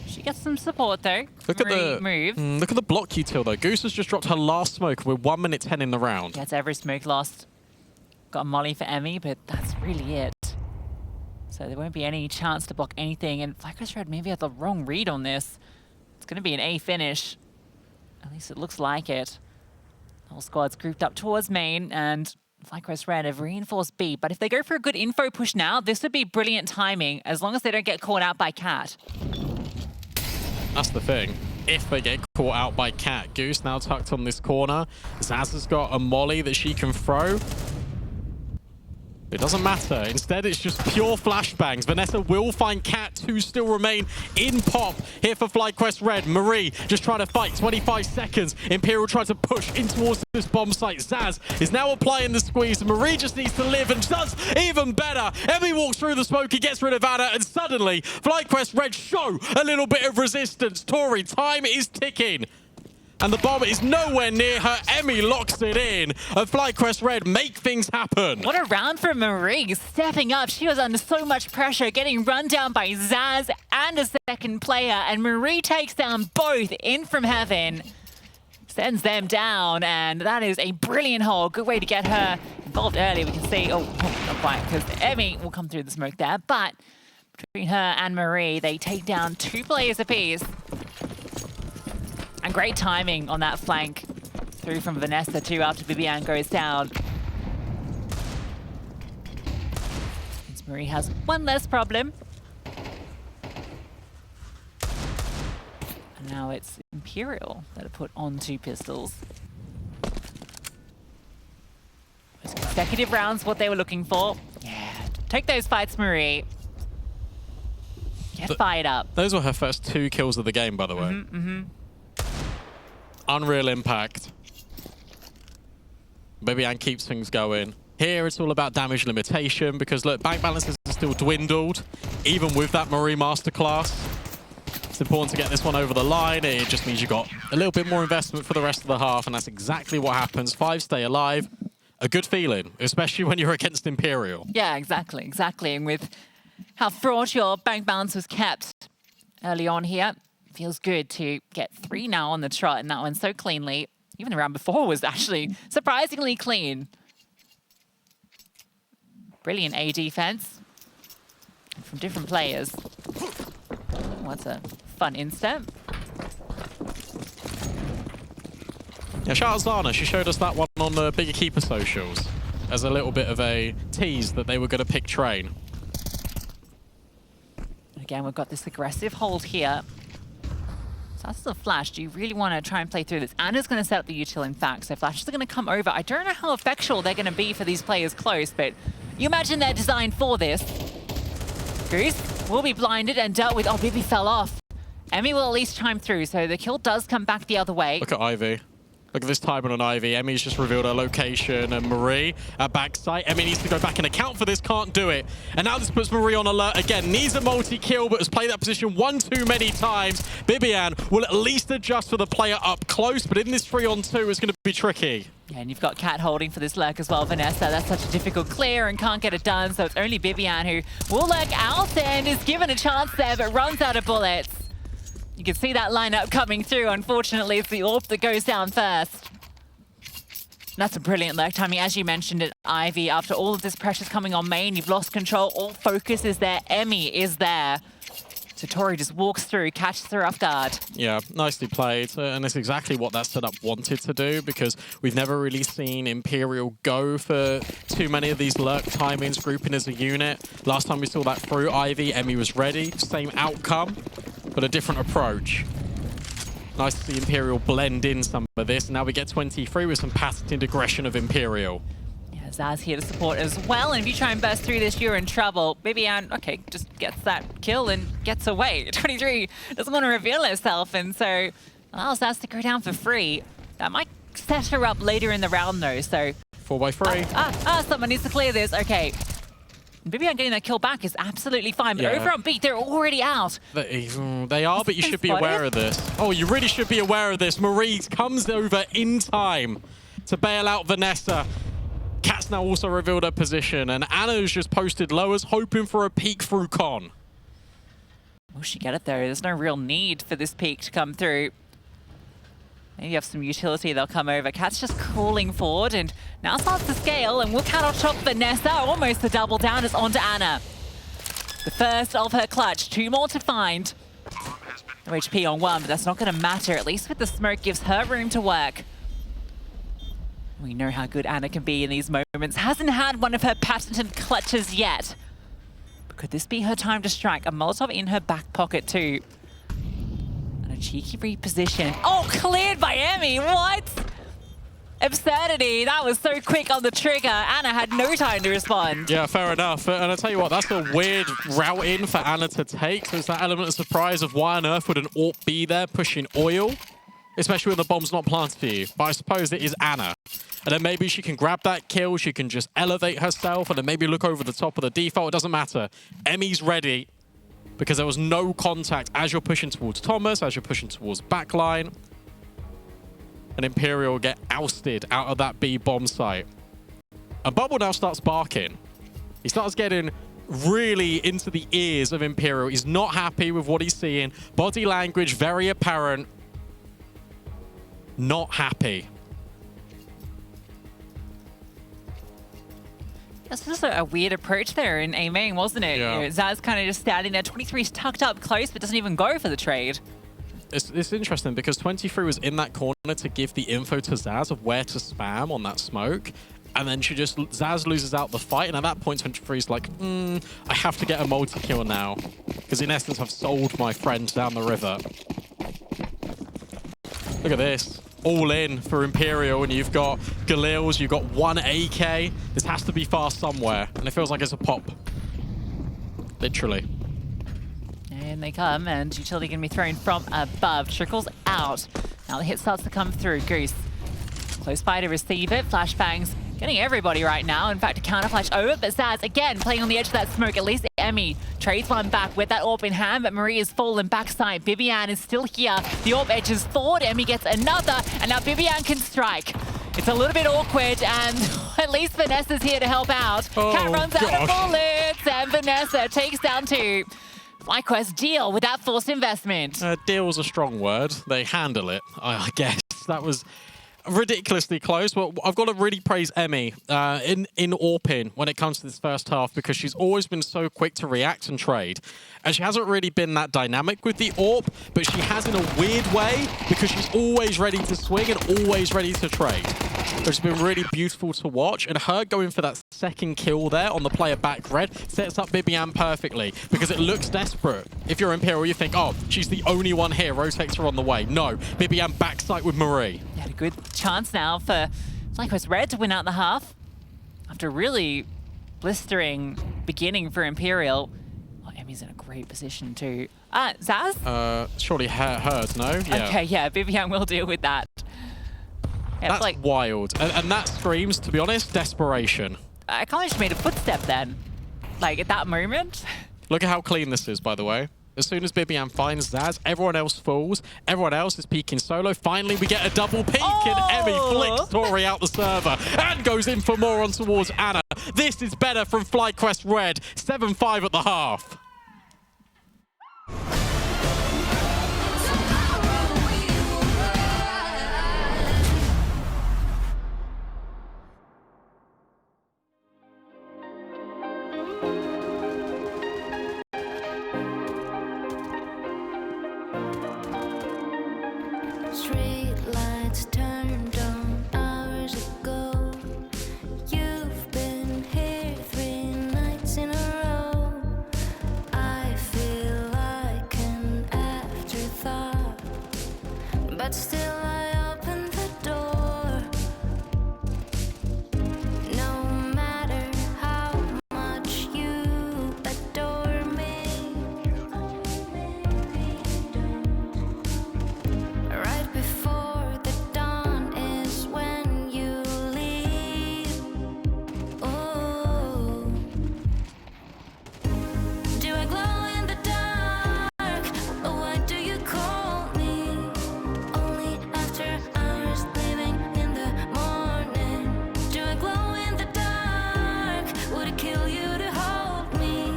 She gets some support though. Look at the move. Look at the block util though. Goose has just dropped her last smoke. We're 1 minute 10 in the round. Gets every smoke lost. Got a molly for Emmy, but that's really it. So there won't be any chance to block anything. And FlyQuest Red maybe had the wrong read on this. It's going to be an A finish. At least it looks like it. The whole squad's grouped up towards main, and FlyQuest Red have reinforced B. But if they go for a good info push now, this would be brilliant timing, as long as they don't get caught out by Cat. That's the thing. If they get caught out by Cat, Goose now tucked on this corner. Zaz has got a molly that she can throw. It doesn't matter. Instead, it's just pure flashbangs. Vanessa will find Cat, who still remain in pop. Here for FlyQuest Red. Marie just trying to fight. 25 seconds. Imperial tries to push in towards this bomb site. Zaz is now applying the squeeze. Marie just needs to live and does even better. Emmy walks through the smoke. He gets rid of Ana, and suddenly FlyQuest Red show a little bit of resistance. Tori, time is ticking. And the bomb is nowhere near her. Emmy locks it in. And FlyQuest Red make things happen. What a round for Marie, stepping up. She was under so much pressure, getting run down by Zaz and a second player. And Marie takes down both in from heaven. Sends them down, and that is a brilliant hold. Good way to get her involved early. We can see, oh, not quite, because Emmy will come through the smoke there. But between her and Marie, they take down 2 players apiece. And great timing on that flank through from Vanessa too after Bibian goes down. Since Marie has one less problem. And now it's Imperial that are put on 2 pistols. Those consecutive rounds, what they were looking for. Yeah, take those fights, Marie. Get fired up. Those were her first 2 kills of the game, by the way. Unreal impact. Bibian keeps things going. Here it's all about damage limitation because look, bank balances are still dwindled, even with that Marie masterclass. It's important to get this one over the line. It just means you got a little bit more investment for the rest of the half, and that's exactly what happens. 5 stay alive. A good feeling, especially when you're against Imperial. Yeah, exactly. And with how fraught your bank balance was kept early on here, feels good to get 3 now on the trot, and that one so cleanly. Even the round before was actually surprisingly clean. Brilliant A defense from different players. What's a fun instep? Yeah, shout out Zana. She showed us that one on the Bigger Keeper socials as a little bit of a tease that they were going to pick Train. Again, we've got this aggressive hold here. So that's the Flash. Do you really want to try and play through this? Anna's going to set up the util, in fact. So Flashes are going to come over. I don't know how effectual they're going to be for these players close, but you imagine they're designed for this. Goose will be blinded and dealt with. Oh, Bibi fell off. Emmy will at least chime through, so the kill does come back the other way. Look at Ivy. Look at this timing on Ivy. Emmy's just revealed her location, and Marie at backside. Emmy needs to go back and account for this, can't do it. And now this puts Marie on alert again. Needs a multi-kill, but has played that position one too many times. Bibian will at least adjust for the player up close, but in this 3-on-2, it's going to be tricky. Yeah, and you've got Cat holding for this lurk as well, Vanessa. That's such a difficult clear and can't get it done, so it's only Bibian who will lurk out and is given a chance there, but runs out of bullets. You can see that lineup coming through. Unfortunately, it's the AWP that goes down first. That's a brilliant lurk timing. As you mentioned it, Ivy, after all of this pressure's coming on main, you've lost control. All focus is there. Emmy is there. So Tori just walks through, catches her off guard. Yeah, nicely played. And it's exactly what that setup wanted to do, because we've never really seen Imperial go for too many of these lurk timings, grouping as a unit. Last time we saw that through Ivy, Emmy was ready. Same outcome, but a different approach. Nice to see Imperial blend in some of this. And now we get 23 with some patented aggression of Imperial. Yeah, Zaz here to support as well. And if you try and burst through this, you're in trouble. Bibian, okay, just gets that kill and gets away. 23 doesn't want to reveal herself, and so allows Zaz to go down for free. That might set her up later in the round, though, so... 4x3. Someone needs to clear this. Okay. Bibian getting that kill back is absolutely fine, but Yeah. over on beat, they're already out. They are, but you should be aware of this. Oh, you really should be aware of this. Marie comes over in time to bail out Vanessa. Cat's now also revealed her position, and Anna's just posted lowers, hoping for a peek through Con. Will she get it, though? There's no real need for this peek to come through. Maybe you have some utility, they'll come over. Cat's just crawling forward, and now starts to scale, and will Cat on top Vanessa. Almost the double down is onto Anna. The first of her clutch. 2 more to find. No HP on 1, but that's not going to matter. At least with the smoke, gives her room to work. We know how good Anna can be in these moments. Hasn't had one of her patented clutches yet. But could this be her time to strike? A Molotov in her back pocket, too. Cheeky reposition. Oh, cleared by Emmy. What? Absurdity. That was so quick on the trigger. Anna had no time to respond. Yeah, fair enough. And I'll tell you what, that's a weird route in for Anna to take. So it's that element of surprise of why on earth would an AWP be there pushing oil, especially when the bomb's not planted for you. But I suppose it is Anna. And then maybe she can grab that kill. She can just elevate herself and then maybe look over the top of the default. It doesn't matter. Emmy's ready, because there was no contact as you're pushing towards Thomas, as you're pushing towards backline. And Imperial get ousted out of that B bomb site. And Bubble now starts barking. He starts getting really into the ears of Imperial. He's not happy with what he's seeing. Body language very apparent. Not happy. That's just a weird approach there in A main, wasn't it? Yeah. You know, Zaz kind of just standing there. 23's tucked up close, but doesn't even go for the trade. It's interesting because 23 was in that corner to give the info to Zaz of where to spam on that smoke. And then Zaz loses out the fight. And at that point, 23's like, I have to get a multi-kill now. Because in essence, I've sold my friend down the river. Look at this. All in for Imperial, and you've got Galils, you've got 1 AK. This has to be fast somewhere, and it feels like it's a pop. Literally. And they come, and utility can be thrown from above. Trickles out. Now the hit starts to come through. Goose. Close by to receive it. Flashbangs getting everybody right now. In fact, a counter flash over, but Zaz again playing on the edge of that smoke. At least Emmy trades one back with that AWP in hand, but Marie is fallen backside. Bibian is still here. The AWP edges forward. Emmy gets another, and now Bibian can strike. It's a little bit awkward, and at least Vanessa's here to help out. Cat runs out of bullets, and Vanessa takes down two. FlyQuest deal with that forced investment. Deal's a strong word. They handle it, I guess. That was ridiculously close, but I've got to really praise Emmy in AWPing when it comes to this first half, because she's always been so quick to react and trade. And she hasn't really been that dynamic with the AWP, but she has in a weird way, because she's always ready to swing and always ready to trade. It's been really beautiful to watch, and her going for that second kill there on the player back red sets up Bibian perfectly, because it looks desperate. If you're Imperial, you think, oh, she's the only one here, rotates her on the way. No, Bibian backside with Marie. Yeah, a good chance now for FlyQuest Red to win out the half after a really blistering beginning for Imperial. Oh, Emmy's in a great position too. Zaz? Surely hers, no? Yeah. Okay, yeah, Bibian will deal with that. Yeah, That's wild. And that screams, to be honest, desperation. I kind of just made a footstep then. Like, at that moment. Look at how clean this is, by the way. As soon as Bibian finds Zaz, everyone else falls. Everyone else is peeking solo. Finally, we get a double peek, and Emmy flicks Tori out the server and goes in for more on towards Anna. This is better from FlyQuest Red. 7-5 at the half. Street lights turned on hours ago. You've been here 3 nights in a row. I feel like an afterthought, but still I open the door. No matter how much you adore me, right before the dawn is when you leave. Oh, do I glow in the dark? Or why do you call me? Only after hours leaving in the morning. Do I glow in the dark? Would it kill you to hold me?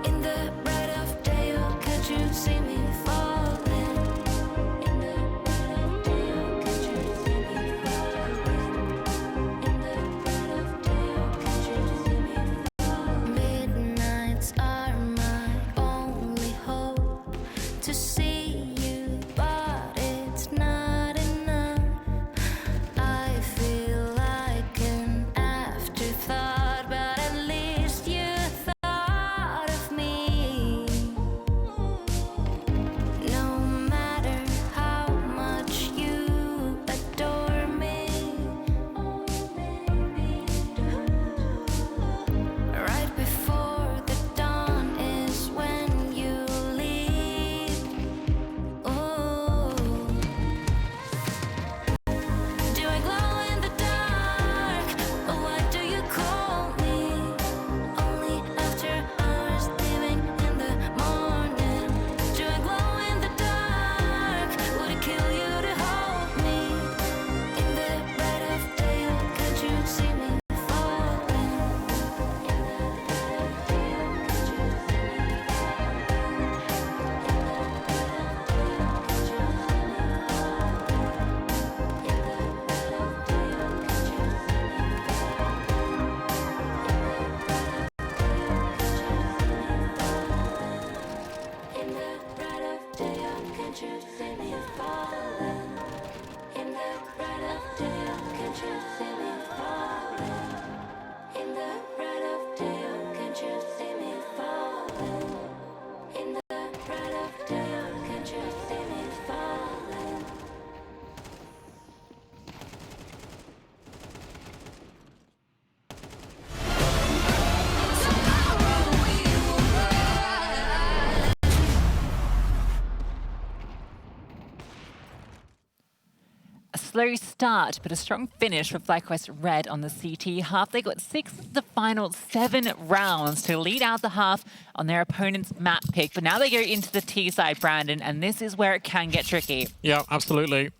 In the bright of day, oh, can't you see me falling? In the bright of day, oh, can't you see me falling? In the bright of day, oh, can't you see me falling? Midnights are my only hope to see you, but it's not enough. I feel like an afterthought, but at least you thought of me. No matter how much you adore me, right before the dawn is when you leave. Oh, do I glow in the dark? Or why do you call me? Only after hours leaving in the morning. Do I glow in the dark? Would it kill you to hold me? In the bright of day, oh, can't you see me falling? In the bright of day, oh, can't you see me falling? In the bright of day, oh, can't you see me falling? In the bright of day, oh, can't you see me falling? In the bright of day, oh, can't you see me falling? A slow start, but a strong finish for FlyQuest Red on the CT half. They got 6 of the final 7 rounds to lead out the half on their opponent's map pick. But now they go into the T side, Brandon, and this is where it can get tricky. Yeah, absolutely.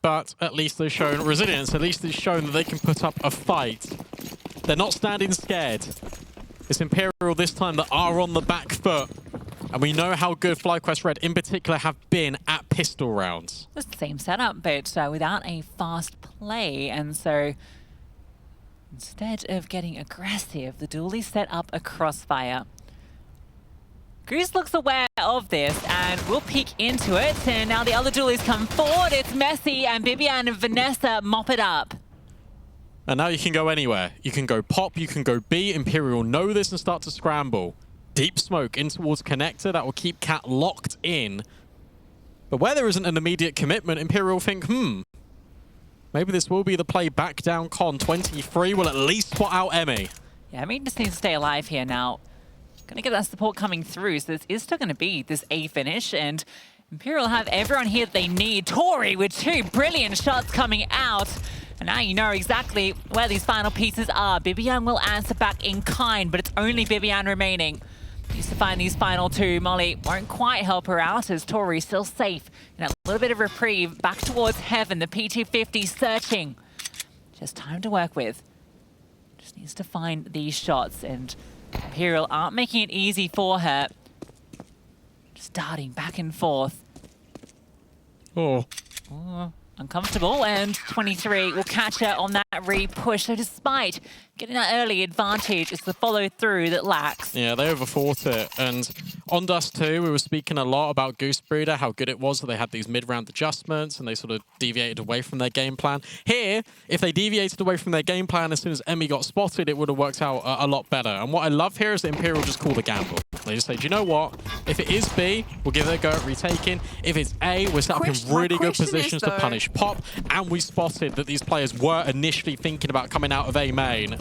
But at least they've shown resilience. At least they've shown that they can put up a fight. They're not standing scared. It's Imperial this time that are on the back foot. And we know how good FlyQuest Red in particular have been at pistol rounds. It's the same setup, but without a fast play. And so instead of getting aggressive, the dually set up a crossfire. Goose looks aware of this and will peek into it. And now the other dualies come forward. It's Messi and Bibian and Vanessa mop it up. And now you can go anywhere. You can go pop, you can go B. Imperial know this and start to scramble. Deep smoke in towards connector. That will keep Cat locked in. But where there isn't an immediate commitment, Imperial think, maybe this will be the play back down con. 23 will at least spot out Emmy. Yeah, Emmy just needs to stay alive here now. Gonna get that support coming through, so this is still gonna be this A finish, and Imperial have everyone here that they need. Tori with 2 brilliant shots coming out. And now you know exactly where these final pieces are. Bibian will answer back in kind, but it's only Bibian remaining. Needs to find these final 2. Molly won't quite help her out as Tori's still safe. And a little bit of reprieve back towards heaven. The PT50 searching. Just time to work with. Just needs to find these shots, and Imperial aren't making it easy for her. Just darting back and forth. Oh. Uncomfortable, and 23 will catch her on that re-push. So despite getting that early advantage, it's the follow-through that lacks. Yeah, they overfought it. And on Dust 2, we were speaking a lot about Goose Breeder, how good it was that they had these mid-round adjustments and they sort of deviated away from their game plan. Here, if they deviated away from their game plan as soon as Emmy got spotted, it would have worked out a lot better. And what I love here is that Imperial just call the gamble. They just say, do you know what? If it is B, we'll give it a go at retaking. If it's A, we're set up in really good positions to punish Pop. And we spotted that these players were initially thinking about coming out of A main.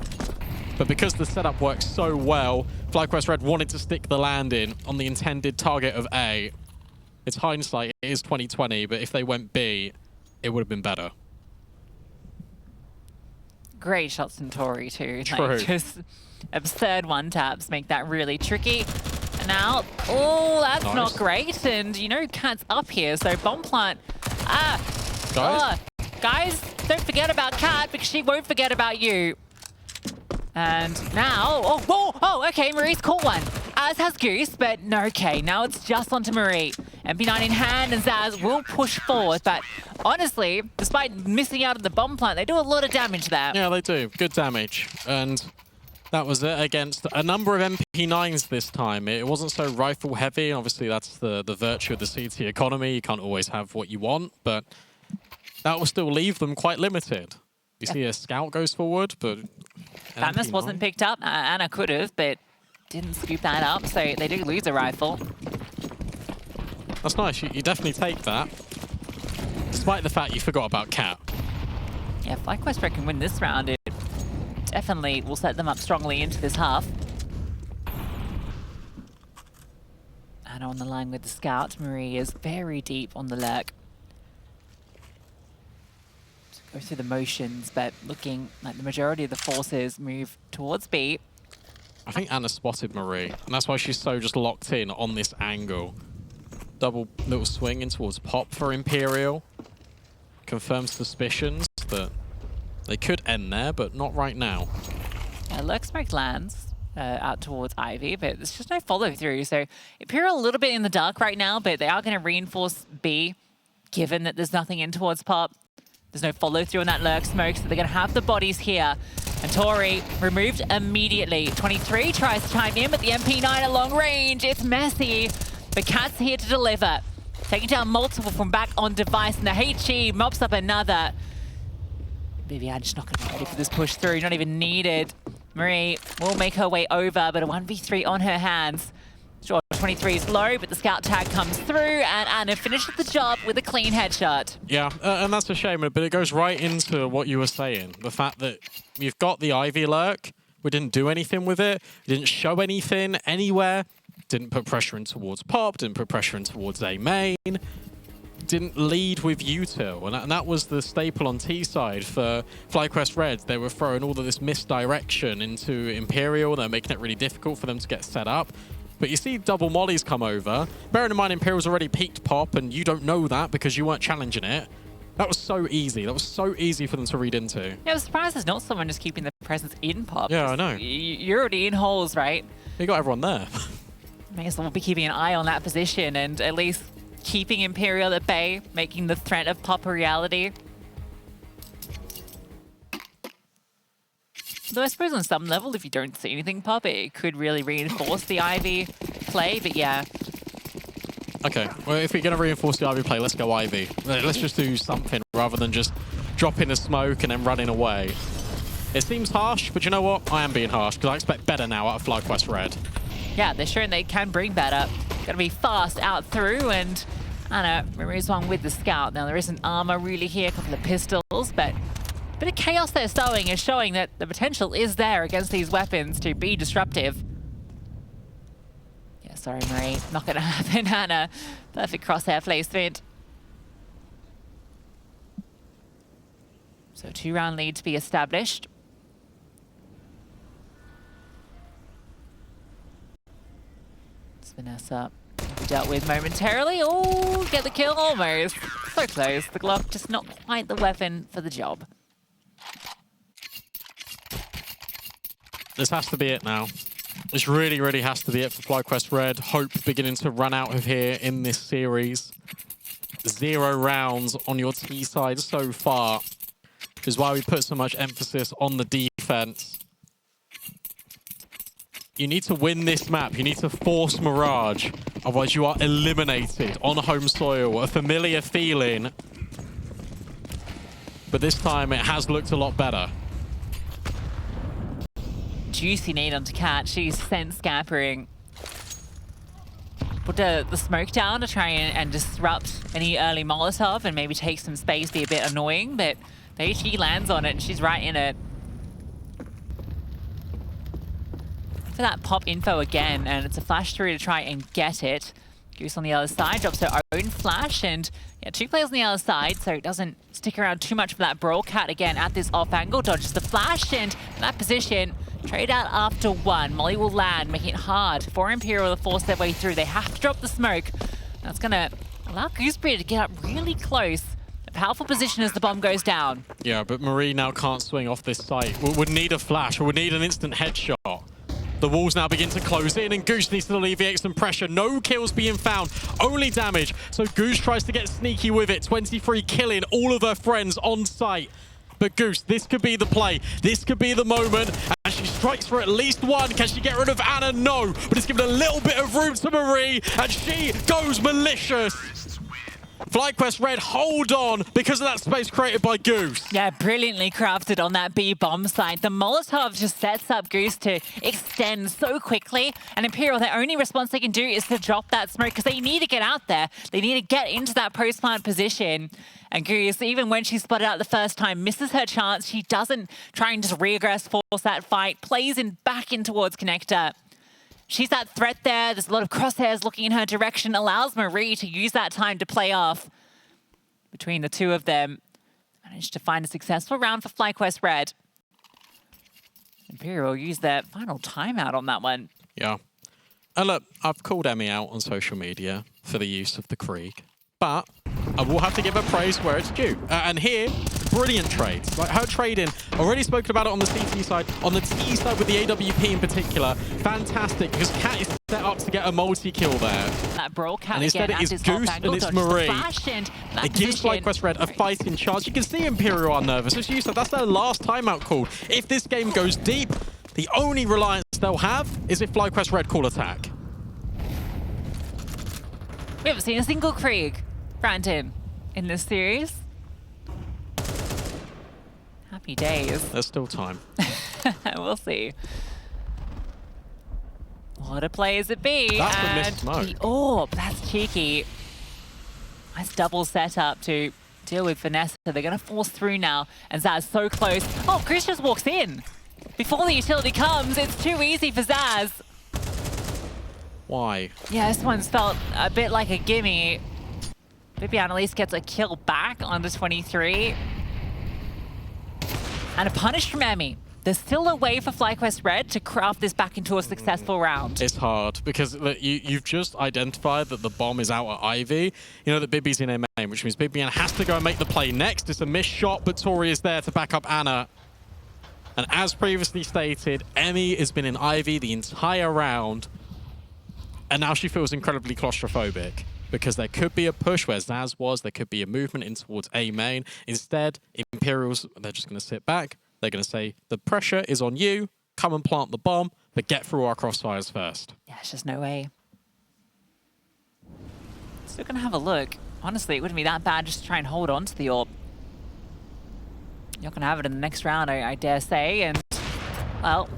But because the setup works so well, FlyQuest Red wanted to stick the landing on the intended target of A. It's hindsight, it is 2020, but if they went B, it would have been better. Great shots from Tori too. True. Like, just absurd one-taps make that really tricky. And now, oh, that's Nice. not great. And you know, Cat's up here, so bomb plant. Guys, don't forget about Cat because she won't forget about you. And now, okay, Marie's caught one. As has Goose, but no, okay, now it's just onto Marie. MP9 in hand, and Zaz will push forward, but honestly, despite missing out on the bomb plant, they do a lot of damage there. Yeah, they do. Good damage. And that was it against a number of MP9s this time. It wasn't so rifle heavy. Obviously, that's the virtue of the CT economy. You can't always have what you want, but that will still leave them quite limited. You see a scout goes forward, but Fatmas wasn't picked up. Anna could have, but didn't scoop that up, so they do lose a rifle. That's nice. You definitely take that, despite the fact you forgot about Cat. Yeah, FlyQuest Red can win this round. It definitely will set them up strongly into this half. Anna on the line with the scout. Marie is very deep on the lurk. Go through the motions, but looking like the majority of the forces move towards B. I think Anna spotted Marie, and that's why she's so just locked in on this angle. Double little swing in towards Pop for Imperial. Confirms suspicions that they could end there, but not right now. Lurk smoke lands out towards Ivy, but there's just no follow through. So Imperial a little bit in the dark right now, but they are going to reinforce B, given that there's nothing in towards Pop. There's no follow through on that lurk smoke, so they're going to have the bodies here. And Tori removed immediately. 23 tries to chime in, but the MP9 at long range. It's messy, but Cat's here to deliver. Taking down multiple from back on device, and the HE mops up another. Vivian just not going to be ready for this push through, not even needed. Marie will make her way over, but a 1v3 on her hands. Sure, 23 is low, but the scout tag comes through, and Anna finishes the job with a clean headshot. Yeah, and that's a shame, but it goes right into what you were saying. The fact that you've got the Ivy lurk, we didn't do anything with it, we didn't show anything anywhere, didn't put pressure in towards Pop, didn't put pressure in towards A main. didn't lead with util, and that was the staple on T side for FlyQuest Reds. They were throwing all of this misdirection into Imperial. They're making it really difficult for them to get set up. But you see double mollies come over. Bearing in mind Imperial's already peaked pop, and you don't know that because you weren't challenging it. That was so easy. That was so easy for them to read into. Yeah, I was surprised there's not someone just keeping the presence in pop. Yeah, I know. You're already in holes, right? You got everyone there. May as well be keeping an eye on that position and at least keeping Imperial at bay, making the threat of pop a reality. Though I suppose on some level, if you don't see anything pop, it could really reinforce the Ivy play, but yeah. Okay, well, if we're going to reinforce the Ivy play, let's go Ivy. Let's just do something rather than just dropping the smoke and then running away. It seems harsh, but you know what? I am being harsh because I expect better now out of FlyQuest Red. Yeah, they're showing they can bring better. Gotta be fast out through, and I don't know, Maria's one with the scout. Now, there isn't armor really here, a couple of pistols, but a bit of chaos they're sowing is showing that the potential is there against these weapons to be disruptive. Yeah, sorry, Marie, not gonna happen. Hannah, perfect crosshair placement. So 2-round lead to be established. Vanessa dealt with momentarily. Oh, get the kill almost. So close. The Glock just not quite the weapon for the job. This has to be it now. This really, really has to be it for FlyQuest Red. Hope beginning to run out of here in this series. 0 rounds on your T side so far, which is why we put so much emphasis on the defense. You need to win this map. You need to force Mirage. Otherwise, you are eliminated on home soil. A familiar feeling. But this time, it has looked a lot better. Juicy need on to catch. She's sense scappering. Put the smoke down to try and disrupt any early Molotov and maybe take some space, be a bit annoying. But she lands on it and she's right in it. For that pop info again, and it's a flash through to try and get it. Goose on the other side drops her own flash, and yeah, 2 players on the other side, so it doesn't stick around too much for that brawl. Cat again at this off angle, dodges the flash, and in that position, trade out after 1. Molly will land, making it hard for Imperial to force their way through. They have to drop the smoke. That's gonna allow Gooseberry to get up really close. A powerful position as the bomb goes down. Yeah, but Marie now can't swing off this site. We would need a flash, or would need an instant headshot. The walls now begin to close in, and Goose needs to alleviate some pressure. No kills being found, only damage. So Goose tries to get sneaky with it. 23 killing all of her friends on site. But Goose, this could be the play. This could be the moment. And she strikes for at least 1. Can she get rid of Anna? No. But it's given a little bit of room to Marie, and she goes malicious. FlyQuest Red hold on because of that space created by Goose. Yeah, brilliantly crafted on that B bomb site. The Molotov just sets up Goose to extend so quickly. And Imperial, their only response they can do is to drop that smoke because they need to get out there. They need to get into that post-plant position. And Goose, even when she spotted out the first time, misses her chance. She doesn't try and just regress, force that fight, plays back in towards Connector. She's that threat there. There's a lot of crosshairs looking in her direction. Allows Marie to use that time to play off. Between the two of them, managed to find a successful round for FlyQuest Red. Imperial used their final timeout on that one. Yeah. And look, I've called Emmy out on social media for the use of the Krieg, but I will have to give her praise where it's due. And here, brilliant trades. Like her trading, already spoken about it on the CT side, on the T side with the AWP in particular, fantastic, because Cat is set up to get a multi-kill there. That brawl Cat and instead again it is Goose and it's Marie. It gives FlyQuest Red a fighting chance. You can see Imperial are nervous. As you said, that's their last timeout call. If this game goes deep, the only reliance they'll have is if FlyQuest Red call attack. We haven't seen a single Krieg, Brandon, in this series. Happy days. There's still time. We'll see. What a play is it be? That's the missed smoke. The orb, that's cheeky. Nice double setup to deal with Vanessa. They're going to force through now, and Zaz so close. Oh, Chris just walks in. Before the utility comes, it's too easy for Zaz. Why? Yeah, this one's felt a bit like a gimme. Vivian at least gets a kill back on the 23. And a punish from Emmy. There's still a way for FlyQuest Red to craft this back into a successful round. It's hard because look, you've just identified that the bomb is out at Ivy. You know that Bibi's in a main, which means Bibian has to go and make the play next. It's a missed shot, but Tori is there to back up Anna. And as previously stated, Emmy has been in Ivy the entire round. And now she feels incredibly claustrophobic because there could be a push where Zaz was. There could be a movement in towards A main. Instead, Imperials, they're just going to sit back. They're going to say, the pressure is on you. Come and plant the bomb, but get through our crossfires first. Yeah, it's just no way. Still going to have a look. Honestly, it wouldn't be that bad just to try and hold on to the orb. You're going to have it in the next round, I dare say. And, well,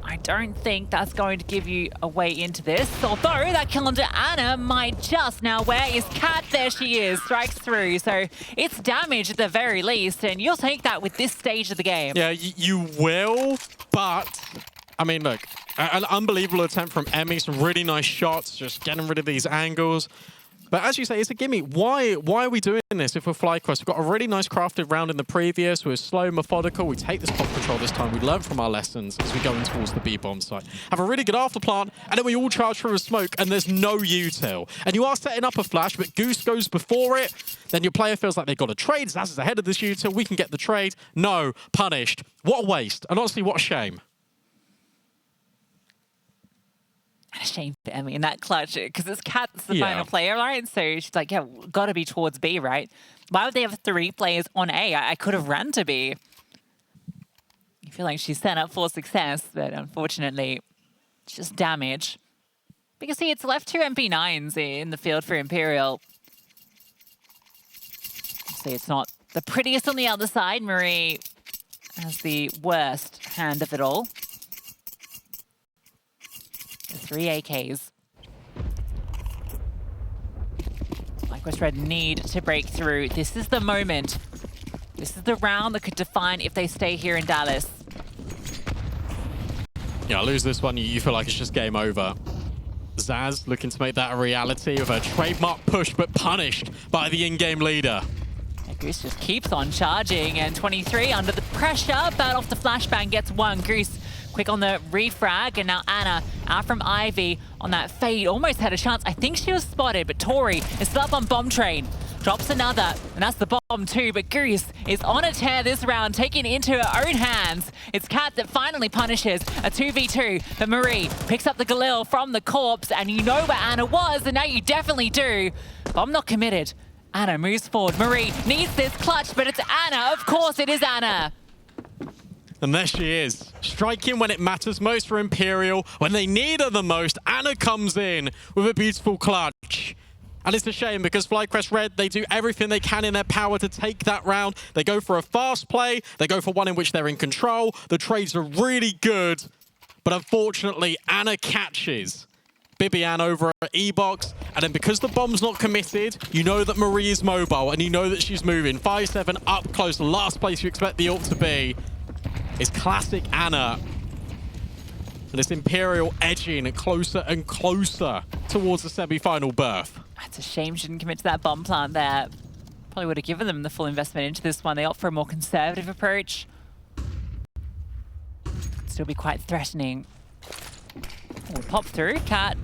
I don't think that's going to give you a way into this. Although that kill onto Anna might just. Now, where is Kat? There she is. Strikes through. So it's damage at the very least. And you'll take that with this stage of the game. Yeah, you will. But, I mean, look, an unbelievable attempt from Emmy. Some really nice shots. Just getting rid of these angles. But as you say, it's a gimme. Why are we doing this if we're FlyQuest? We've got a really nice crafted round in the previous. We're slow, methodical. We take this pop control this time. We learn from our lessons as we go in towards the B-bomb site. Have a really good afterplant, and then we all charge through a smoke, and there's no util. And you are setting up a flash, but Goose goes before it. Then your player feels like they've got a trade. Zaz is ahead of this util. We can get the trade. No, punished. What a waste. And honestly, what a shame. And a shame for Emmy in that clutch, because it's Kat that's the final player, right? So she's like, yeah, gotta be towards B, right? Why would they have 3 players on A? I could have ran to B. You feel like she's set up for success, but unfortunately, it's just damage. But you can see it's left 2 MP9s in the field for Imperial. See, it's not the prettiest on the other side. Marie has the worst hand of it all. 3 AKs. FlyQuest Red need to break through. This is the moment. This is the round that could define if they stay here in Dallas. Yeah, lose this one, you feel like it's just game over. Zaz looking to make that a reality of a trademark push, but punished by the in-game leader. Goose just keeps on charging, and 23 under the pressure, but off the flashbang gets one. Goose quick on the refrag, and now Anna out from Ivy on that fade. Almost had a chance. I think she was spotted, but Tori is still up on bomb train. Drops another, and that's the bomb too, but Goose is on a tear this round, taking it into her own hands. It's Kat that finally punishes a 2v2, but Marie picks up the Galil from the corpse, and you know where Anna was, and now you definitely do. Bomb not committed. Anna moves forward. Marie needs this clutch, but it's Anna. Of course it is Anna. And there she is, striking when it matters most for Imperial. When they need her the most, Anna comes in with a beautiful clutch. And it's a shame because FlyQuest Red, they do everything they can in their power to take that round. They go for a fast play. They go for one in which they're in control. The trades are really good. But unfortunately, Anna catches Bibian over at E-Box, and then because the bomb's not committed, you know that Marie is mobile, and you know that she's moving. 5-7 up close, the last place you expect the ult to be is classic Anna. And it's Imperial edging closer and closer towards the semi-final berth. It's a shame she didn't commit to that bomb plant there. Probably would have given them the full investment into this one. They opt for a more conservative approach. Still be quite threatening. Oh, pop through. Kat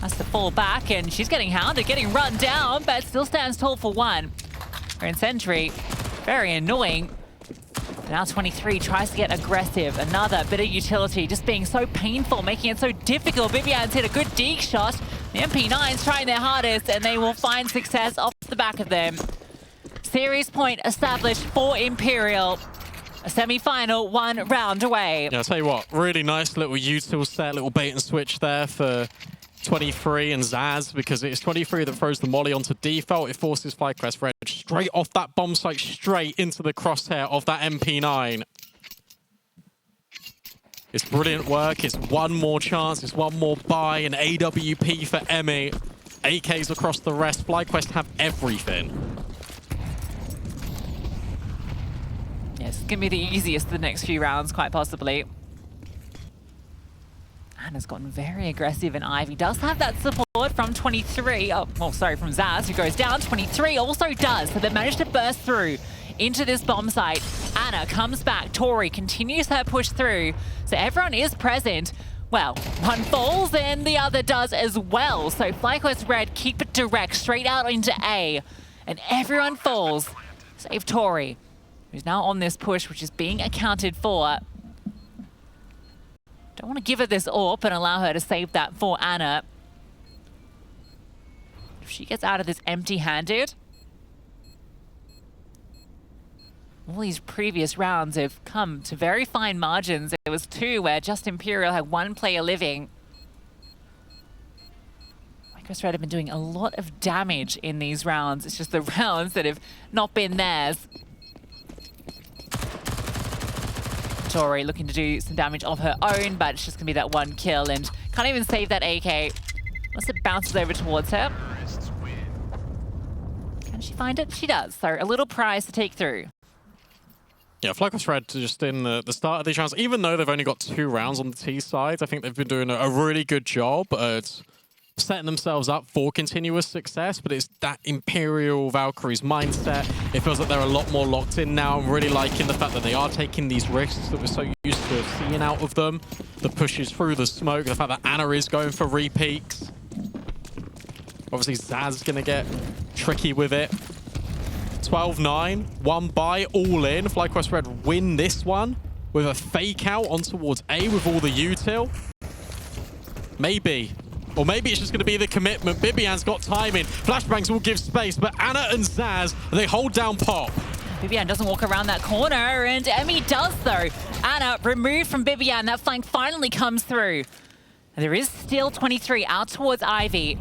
has to fall back, and she's getting hounded, getting run down, but still stands tall for one. Her in sentry, very annoying. Now 23 tries to get aggressive. Another bit of utility, just being so painful, making it so difficult. Bibian's hit a good deke shot. The MP9's trying their hardest, and they will find success off the back of them. Series point established for Imperial. A semi-final, 1 round away. Yeah, I'll tell you what, really nice little util set, little bait and switch there for 23 and Zaz, because it's 23 that throws the molly onto default. It forces FlyQuest Red straight off that bomb site, straight into the crosshair of that MP9. It's brilliant work. It's one more chance. It's one more buy, an AWP for Emmy. AKs across the rest. FlyQuest have everything. Yes, it's going to be the easiest the next few rounds, quite possibly. Anna's gotten very aggressive, and Ivy does have that support. from 23. Oh, well, sorry, from Zaz, who goes down. 23 also does. So they managed to burst through into this bomb site. Anna comes back. Tori continues her push through. So everyone is present. Well, one falls and the other does as well. So FlyQuest Red keep it direct straight out into A. And everyone falls, save Tori, who's now on this push, which is being accounted for. Don't want to give her this AWP and allow her to save that for Anna. If she gets out of this empty-handed, all these previous rounds have come to very fine margins. There was 2 where just Imperial had 1 player living. FlyQuest Red have been doing a lot of damage in these rounds. It's just the rounds that have not been theirs. Tori looking to do some damage of her own, but it's just going to be that 1 kill and can't even save that AK unless it bounces over towards her. Can she find it? She does. So a little prize to take through. Yeah, FlyQuest Red just in the start of these rounds, even though they've only got 2 rounds on the T side, I think they've been doing a really good job at setting themselves up for continuous success, but it's that Imperial Valkyries mindset. It feels like they're a lot more locked in now. I'm really liking the fact that they are taking these risks that we're so used to seeing out of them. The pushes through the smoke, the fact that Anna is going for repeats. Obviously, Zaz going to get tricky with it. 12-9, 1 buy, all in. FlyQuest Red win this one with a fake out on towards A with all the util. Maybe. Or maybe it's just going to be the commitment. Bibian's got timing. Flashbangs will give space, but Anna and Zaz, they hold down Pop. Bibian doesn't walk around that corner, and Emmy does, though. Anna removed from Bibian. That flank finally comes through. And there is still 23 out towards Ivy.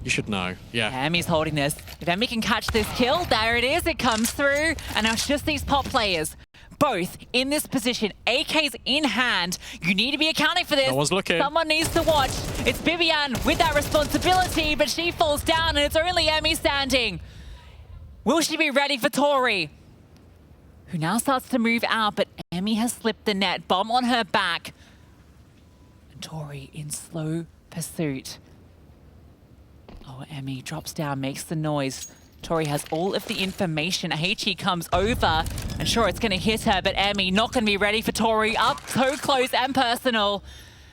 You should know, yeah. Emmy's holding this. If Emmy can catch this kill, there it is. It comes through. And now it's just these Pop players, both in this position, AKs in hand. You need to be accounting for this. No one's looking. Someone needs to watch. It's Bibian with that responsibility, but she falls down and it's only Emmy standing. Will she be ready for Tori, who now starts to move out, but Emmy has slipped the net. Bomb on her back. And Tori in slow pursuit. Oh, Emmy drops down, makes the noise. Tori has all of the information. HE comes over, and sure, it's going to hit her, but Emmy not going to be ready for Tori. Up so close and personal.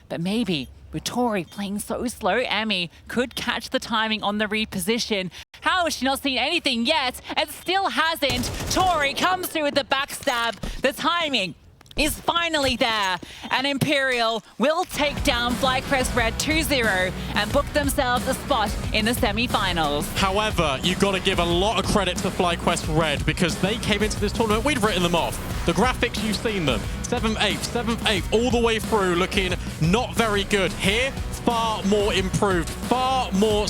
But maybe with Tori playing so slow, Emmy could catch the timing on the reposition. How has she not seen anything yet? And still hasn't. Tori comes through with the backstab. The timing is finally there, and Imperial will take down FlyQuest Red 2-0 and book themselves a spot in the semi-finals. However, you've got to give a lot of credit to FlyQuest Red because they came into this tournament, we'd written them off. The graphics, you've seen them. 7th, 8th, 7th, 8th, all the way through, looking not very good. Here, far more improved, far more